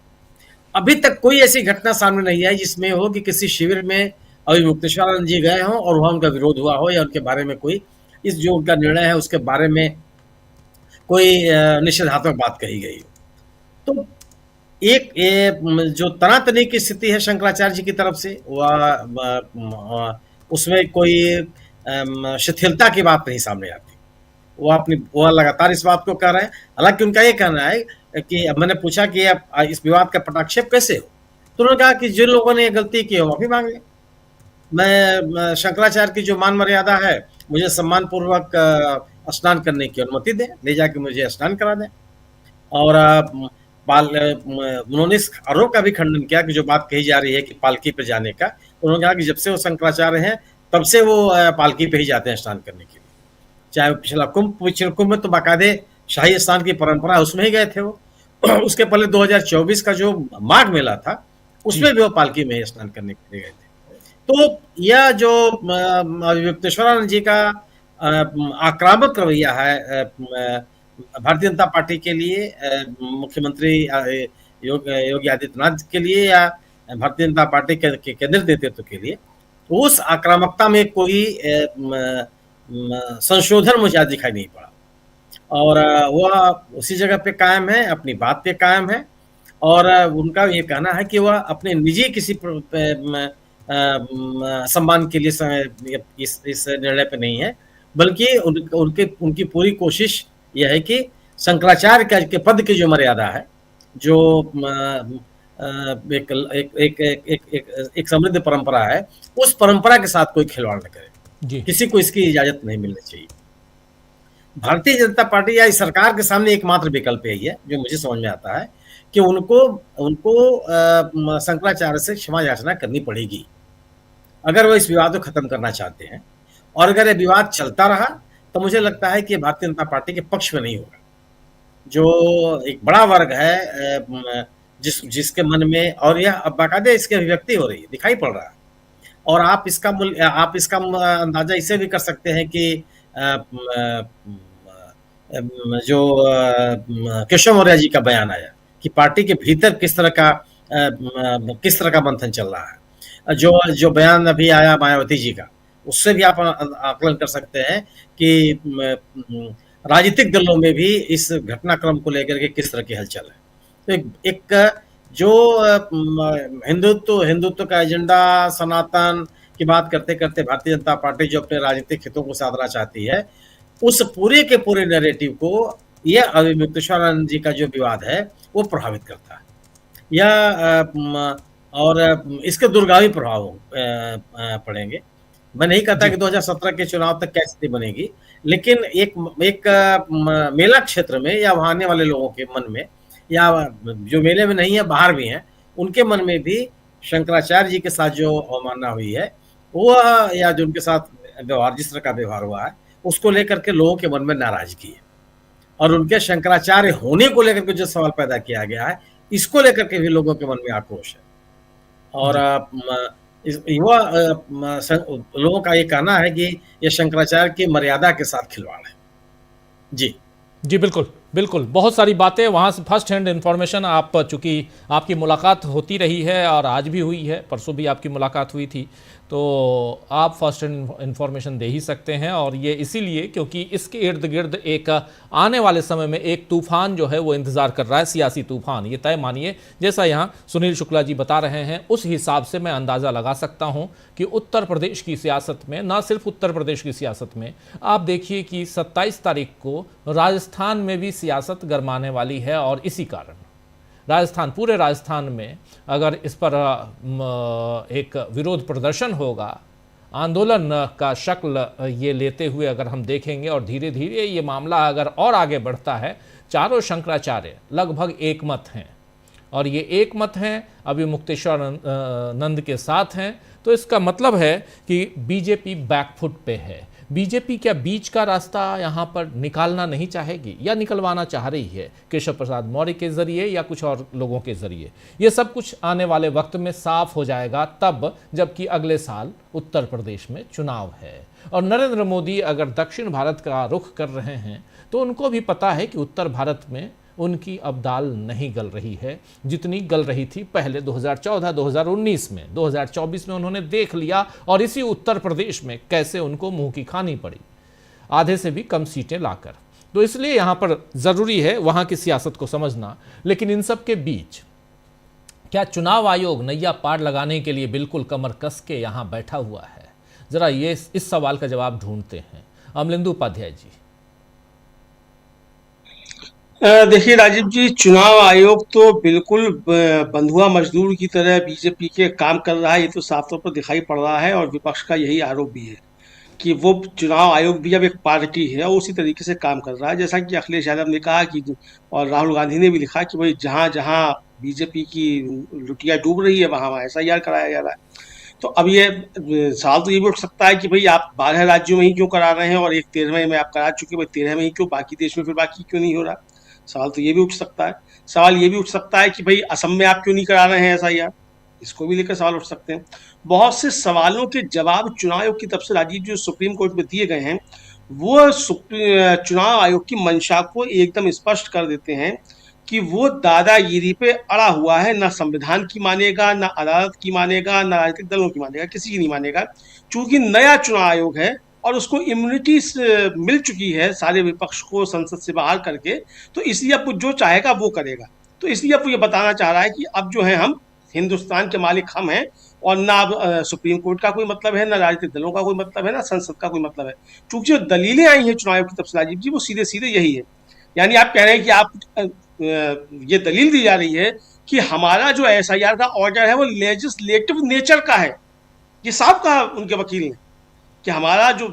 अभी तक कोई ऐसी घटना सामने नहीं आई जिसमें हो कि किसी शिविर में अभी मुक्तेश्वरानंद जी गए हों और वहां उनका विरोध हुआ हो या उनके बारे में कोई इस जो उनका निर्णय है उसके बारे में कोई निषेधात्मक बात कही गई हो। तो एक जो तनातनी की स्थिति है शंकराचार्य जी की तरफ से वह उसमें कोई शिथिलता की बात नहीं सामने आती। वह लगातार इस बात को कह रहे हैं। हालांकि उनका ये कहना है कि अब मैंने पूछा कि आप इस विवाद का पटाक्षेप कैसे हो, तो उन्होंने कहा कि जिन लोगों ने गलती की हो माफी मांग ले। मैं शंकराचार्य की जो मान मर्यादा है, मुझे सम्मान पूर्वक स्नान करने की अनुमति दें, ले जाके मुझे स्नान करा दें। और उन्होंने इस आरोप का भी खंडन किया कि जो बात कही जा रही है कि पालकी पर जाने का, उन्होंने कहा कि जब से वो शंकराचार्य हैं तब से वो पालकी पे ही जाते हैं स्नान करने के लिए। चाहे पिछला कुंभ में तो बाकायदे शाही स्नान की परंपरा उसमें ही गए थे वो। उसके पहले 2024 का जो माघ मेला था उसमें भी वो पालकी में ही स्नान करने के लिए गए थे। तो यह जो मुक्तेश्वरानंद जी का आक्रामक रवैया है भारतीय जनता पार्टी के लिए, मुख्यमंत्री योगी आदित्यनाथ के लिए या भारतीय जनता पार्टी के केंद्रीय नेतृत्व के लिए, उस आक्रामकता में कोई संशोधन मुझे आज दिखाई नहीं पड़ा। और वह उसी जगह पे कायम है, अपनी बात पे कायम है। और उनका ये कहना है कि वह अपने निजी किसी सम्मान के लिए इस निर्णय पे नहीं है, बल्कि उनकी पूरी कोशिश यह है कि शंकराचार्य के पद की जो मर्यादा है, जो एक समृद्ध परंपरा है, उस परंपरा के साथ कोई खिलवाड़ न करे। किसी को इसकी इजाजत नहीं मिलनी चाहिए। भारतीय जनता पार्टी या इस सरकार के सामने एकमात्र विकल्प यही है जो मुझे समझ में आता है कि उनको शंकराचार्य से क्षमा याचना करनी पड़ेगी अगर वो इस विवाद को खत्म करना चाहते हैं। और अगर ये विवाद चलता रहा तो मुझे लगता है कि भारतीय जनता पार्टी के पक्ष में नहीं होगा। जो एक बड़ा वर्ग है जिसके मन में, और यह अब बाकायदे इसकी अभिव्यक्ति हो रही है, दिखाई पड़ रहा है। और आप इसका अंदाजा इससे भी कर सकते हैं कि जो केशव मौर्य जी का बयान आया कि पार्टी के भीतर किस तरह का मंथन चल रहा है। जो बयान अभी आया मायावती जी का, उससे भी आप आकलन कर सकते हैं कि राजनीतिक दलों में भी इस घटनाक्रम को लेकर के किस तरह की हलचल है। तो एक जो हिंदुत्व का एजेंडा, सनातन की बात करते करते भारतीय जनता पार्टी जो अपने राजनीतिक हितों को साधना चाहती है, उस पूरे के पूरे नैरेटिव को यह अभी मुक्तेश्वरानंद जी का जो विवाद है वो प्रभावित करता है। और इसके दुर्गामी प्रभाव पड़ेंगे। मैं नहीं कहता कि 2017 के चुनाव तक क्या स्थिति बनेगी, लेकिन एक मेला क्षेत्र में या वहां आने वाले लोगों के मन में, या जो मेले में नहीं है बाहर भी हैं, उनके मन में भी शंकराचार्य जी के साथ जो अवमानना हुई है वो, या जो उनके साथ व्यवहार, जिस तरह का व्यवहार हुआ है, उसको लेकर के लोगों के मन में नाराजगी है। और उनके शंकराचार्य होने को लेकर के जो सवाल पैदा किया गया है, इसको लेकर के भी लोगों के मन में आक्रोश है। और युवा लोगों का ये कहना है कि ये शंकराचार्य की मर्यादा के साथ खिलवाड़ है। जी बिल्कुल बहुत सारी बातें वहाँ से फर्स्ट हैंड इन्फॉर्मेशन, आप चूँकि आपकी मुलाकात होती रही है और आज भी हुई है, परसों भी आपकी मुलाकात हुई थी, तो आप फर्स्ट हैंड इन्फॉर्मेशन दे ही सकते हैं। और ये इसीलिए क्योंकि इसके इर्द गिर्द एक आने वाले समय में एक तूफान जो है वो इंतज़ार कर रहा है, सियासी तूफान। ये तय मानिए, जैसा यहाँ सुनील शुक्ला जी बता रहे हैं, उस हिसाब से मैं अंदाज़ा लगा सकता हूँ कि उत्तर प्रदेश की सियासत में, ना सिर्फ उत्तर प्रदेश की सियासत में, आप देखिए कि 27 तारीख को राजस्थान में भी सियासत गरमाने वाली है। और इसी कारण राजस्थान, पूरे राजस्थान में अगर इस पर एक विरोध प्रदर्शन होगा, आंदोलन का शक्ल ये लेते हुए अगर हम देखेंगे, और धीरे धीरे ये मामला अगर और आगे बढ़ता है, चारों शंकराचार्य लगभग एक मत हैं, और ये एक मत हैं अभी मुक्तेश्वरानंद के साथ हैं, तो इसका मतलब है कि बीजेपी बैकफुट पे है। बीजेपी क्या बीच का रास्ता यहाँ पर निकालना नहीं चाहेगी या निकलवाना चाह रही है, केशव प्रसाद मौर्य के जरिए या कुछ और लोगों के जरिए? ये सब कुछ आने वाले वक्त में साफ हो जाएगा, तब जबकि अगले साल उत्तर प्रदेश में चुनाव है और नरेंद्र मोदी अगर दक्षिण भारत का रुख कर रहे हैं तो उनको भी पता है कि उत्तर भारत में उनकी अब दाल नहीं गल रही है जितनी गल रही थी पहले 2014-2019 में। 2024 में उन्होंने देख लिया और इसी उत्तर प्रदेश में कैसे उनको मुंह की खानी पड़ी, आधे से भी कम सीटें लाकर। तो इसलिए यहाँ पर ज़रूरी है वहाँ की सियासत को समझना। लेकिन इन सब के बीच क्या चुनाव आयोग नैया पार लगाने के लिए बिल्कुल कमर कस के यहाँ बैठा हुआ है? जरा ये इस सवाल का जवाब ढूंढते हैं। अमलेंदु उपाध्याय जी। देखिए राजीव जी, चुनाव आयोग तो बिल्कुल बंधुआ मजदूर की तरह बीजेपी के काम कर रहा है, ये तो साफ तौर पर दिखाई पड़ रहा है और विपक्ष का यही आरोप भी है कि वो चुनाव आयोग भी अब एक पार्टी है और उसी तरीके से काम कर रहा है। जैसा कि अखिलेश यादव ने कहा कि और राहुल गांधी ने भी लिखा कि भाई जहाँ जहाँ बीजेपी की लुटिया डूब रही है वहाँ वहाँ SIR कराया जा रहा है। तो अब ये सवाल तो ये भी उठ सकता है कि भाई आप 12 राज्यों में ही क्यों करा रहे हैं और एक 13वें में आप करा चुके, भाई 13 में ही क्यों, बाकी देश में फिर बाकी क्यों नहीं हो रहा? सवाल तो ये भी उठ सकता है। सवाल ये भी उठ सकता है कि भाई असम में आप क्यों नहीं करा रहे हैं SIR, इसको भी लेकर सवाल उठ सकते हैं। बहुत से सवालों के जवाब चुनाव आयोग की तरफ से राजीव जो सुप्रीम कोर्ट में दिए गए हैं वो चुनाव आयोग की मंशा को एकदम स्पष्ट कर देते हैं कि वो दादागिरी पे अड़ा हुआ है, ना संविधान की मानेगा, ना अदालत की मानेगा, ना राजनीतिक दलों की मानेगा, किसी की नहीं मानेगा। चूंकि नया चुनाव आयोग है और उसको इम्यूनिटी मिल चुकी है सारे विपक्ष को संसद से बाहर करके, तो इसलिए अब जो चाहेगा वो करेगा। तो इसलिए अब वो ये बताना चाह रहा है कि अब जो है हम हिंदुस्तान के मालिक हम हैं और ना अब सुप्रीम कोर्ट का कोई मतलब है, ना राजनीतिक दलों का कोई मतलब है, ना संसद का कोई मतलब है। चूंकि जो दलीलें आई हैं चुनाव आयोग की तरफ से राजीव जी वो सीधे सीधे यही है। यानी आप कह रहे हैं कि आप ये दलील दी जा रही है कि हमारा जो SIR का ऑर्डर है वो लेजिस्लेटिव नेचर का है। ये साफ कहा उनके वकील ने कि हमारा जो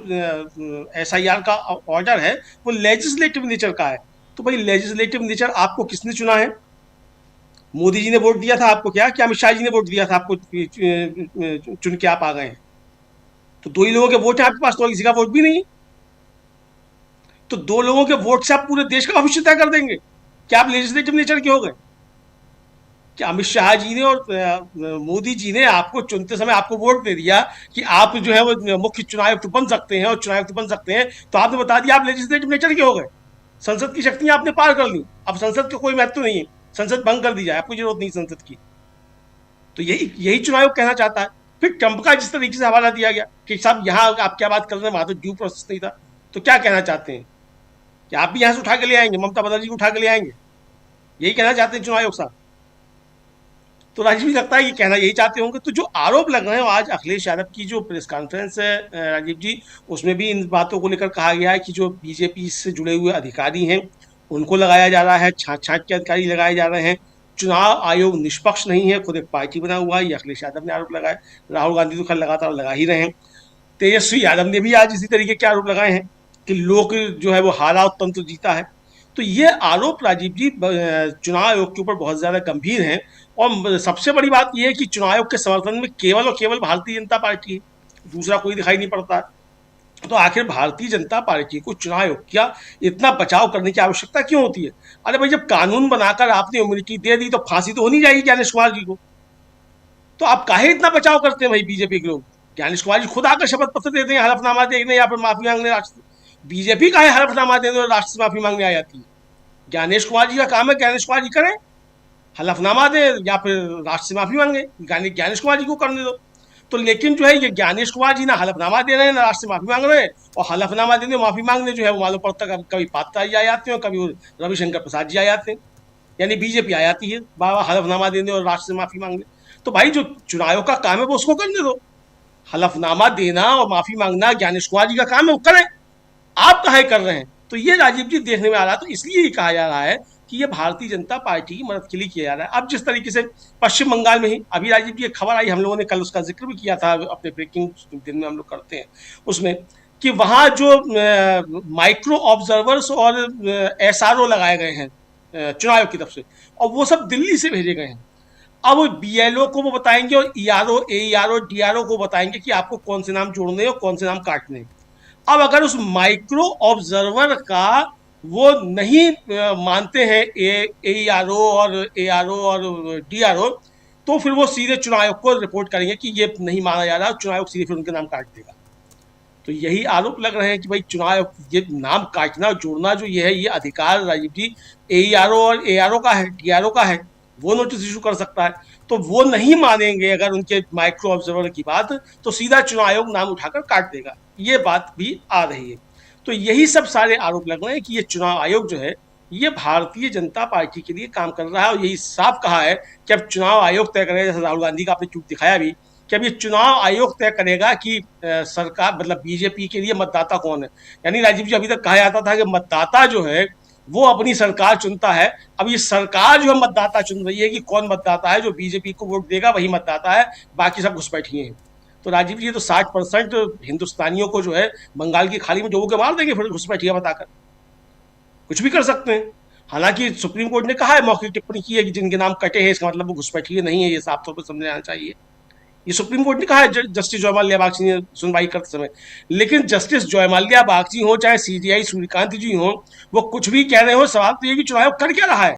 SIR का ऑर्डर है वो लेजिस्लेटिव नेचर का है। तो भाई लेजिस्लेटिव नेचर आपको किसने चुना है? मोदी जी ने वोट दिया था आपको क्या अमित शाह जी ने वोट दिया था आपको चुन के आप आ गए हैं? तो 2 ही लोगों के वोट है आपके पास, तो किसी का वोट भी नहीं। तो 2 लोगों के वोट से आप पूरे देश का भविष्य तय कर देंगे? क्या आप लेजिस्लेटिव नेचर के हो गए? क्या अमित शाह जी ने और मोदी जी ने आपको चुनते समय आपको वोट दे दिया कि आप जो है वो मुख्य चुनाव आयुक्त बन सकते हैं और चुनाव आयुक्त बन सकते हैं, तो आपने बता दिया आप लेजिस्लेटिव नेचर के हो गए? संसद की शक्तियां आपने पार कर ली, अब संसद का कोई महत्व नहीं है, संसद भंग कर दी जाए, आपको जरूरत नहीं संसद की। तो यही चुनाव आयोग कहना चाहता है। फिर ट्रंप का जिस तरीके से हवाला दिया गया कि साहब यहाँ आप क्या बात कर रहे हैं, वहां तो ड्यू प्रोसेस नहीं था, तो क्या कहना चाहते हैं कि आप भी यहाँ से उठा के ले आएंगे, ममता बनर्जी को उठा के ले आएंगे? यही कहना चाहते हैं चुनाव आयोग साहब? तो राजीव भी लगता है ये कहना यही चाहते होंगे। तो जो आरोप लग रहे हैं आज अखिलेश यादव की जो प्रेस कॉन्फ्रेंस है राजीव जी, उसमें भी इन बातों को लेकर कहा गया है कि जो बीजेपी से जुड़े हुए अधिकारी हैं उनको लगाया जा रहा है, छांट के अधिकारी लगाए जा रहे हैं। चुनाव आयोग निष्पक्ष नहीं है, खुद एक पार्टी बना हुआ है, ये अखिलेश यादव ने आरोप लगाया। राहुल गांधी तो खैर लगातार लगा ही रहे हैं। तेजस्वी यादव ने भी आज इसी तरीके के आरोप लगाए हैं कि लोक जो है वो हारा और तंत्र जीता है। तो ये आरोप राजीव जी चुनाव आयोग के ऊपर बहुत ज्यादा गंभीर हैं। और सबसे बड़ी बात यह है कि चुनाव आयोग के समर्थन में केवल और केवल भारतीय जनता पार्टी है, दूसरा कोई दिखाई नहीं पड़ता। तो आखिर भारतीय जनता पार्टी को चुनाव आयोग का इतना बचाव करने की आवश्यकता क्यों होती है? अरे भाई, जब कानून बनाकर आपने इम्यूनिटी दे दी तो फांसी तो होनी चाहिए ज्ञानेश कुमार जी को, तो आप काहे इतना बचाव करते हैं भाई बीजेपी के लोग? ज्ञानेश कुमार जी खुद आकर शपथ पत्र देते हैं, हलफनामा देने या फिर माफी मांगने राष्ट्र, बीजेपी का है हलफनामा देने और राष्ट्र से माफी मांगने आ जाती है। ज्ञानेश कुमार जी का काम है, ज्ञानेश कुमार जी करें, हलफनामा दे या फिर राष्ट्र से माफी मांगे, ज्ञानेश कुमार जी को करने दो। तो लेकिन जो है ये ज्ञानेश कुमार जी ना हलफनामा दे रहे हैं ना राष्ट्र से माफी मांग रहे हैं, और हलफनामा देने माफी मांगने जो है वो मालूम पड़ता है कभी पात्रा जी आ जाते हैं और कभी रविशंकर प्रसाद जी आ जाते हैं, यानी बीजेपी आ जाती है बाबा हलफनामा देने और राष्ट्र से माफी मांगने। तो भाई जो चुनाव का काम है वो उसको करने दो, हलफनामा देना और माफी मांगना ज्ञानेश कुमार जी का काम है, वो करें, आप काहे कर रहे हैं? तो ये राजीव जी देखने में आ रहा है। तो इसलिए ये कहा जा रहा है कि ये भारतीय जनता पार्टी की मदद के लिए किया जा रहा है। अब जिस तरीके से पश्चिम बंगाल में ही अभी राजीव जी एक खबर आई, हम लोगों ने कल उसका जिक्र भी किया था अपने ब्रेकिंग दिन में हम लोग करते हैं उसमें, कि वहाँ जो माइक्रो ऑब्जर्वर्स और SRO लगाए गए हैं चुनाव आयोग की तरफ से, और वो सब दिल्ली से भेजे गए हैं। अब BLO को वो बताएंगे और ERO, AERO, DRO को बताएंगे कि आपको कौन से नाम जोड़ने और कौन से नाम काटने। अब अगर उस माइक्रो ऑब्जर्वर का वो नहीं मानते हैं AERO और ARO और DRO, तो फिर वो सीधे चुनाव आयोग को रिपोर्ट करेंगे कि ये नहीं माना जा रहा, चुनाव आयोग सीधे फिर उनके नाम काट देगा। तो यही आरोप लग रहे हैं कि भाई चुनाव आयोग ये नाम काटना जोड़ना जो ये है, ये अधिकार राजीव जी AERO और ARO का है, DRO का है, वो नोटिस इशू कर सकता है। तो वो नहीं मानेंगे अगर उनके माइक्रो ऑब्जर्वर की बात, तो सीधा चुनाव आयोग नाम उठाकर काट देगा। ये बात भी आ रही है। तो यही सब सारे आरोप लग रहे हैं कि ये चुनाव आयोग जो है ये भारतीय जनता पार्टी के लिए काम कर रहा है, और यही साफ कहा है कि अब चुनाव आयोग तय करेगा, जैसे राहुल गांधी का आपने चूक दिखाया भी, कि अब ये चुनाव आयोग तय करेगा कि सरकार मतलब बीजेपी के लिए मतदाता कौन है। यानी राजीव जी, अभी तक कहा जाता था कि मतदाता जो है वो अपनी सरकार चुनता है, अब ये सरकार जो है मतदाता चुन रही है कि कौन मतदाता है जो बीजेपी को वोट देगा, वही मतदाता है, बाकी सब घुसपैठिए हैं। तो राजीव जी, तो 60% हिंदुस्तानियों को जो है बंगाल की खाड़ी में डुबो के मार देंगे फिर घुसपैठिया बताकर, कुछ भी कर सकते हैं। हालांकि सुप्रीम कोर्ट ने कहा है, मौखिक टिप्पणी की है कि जिनके नाम कटे हैं इसका मतलब वो घुसपैठिए नहीं है, ये साफ तौर पर समझ आना चाहिए। ये सुप्रीम कोर्ट ने कहा है जस्टिस जयमाल्या बागची ने सुनवाई करते समय। लेकिन जस्टिस जयमाल्या बागची हो चाहे CJI सूर्यकांत जी हो, वो कुछ भी कह रहे हो, सवाल तो ये कि चुनाव कर क्या रहा है।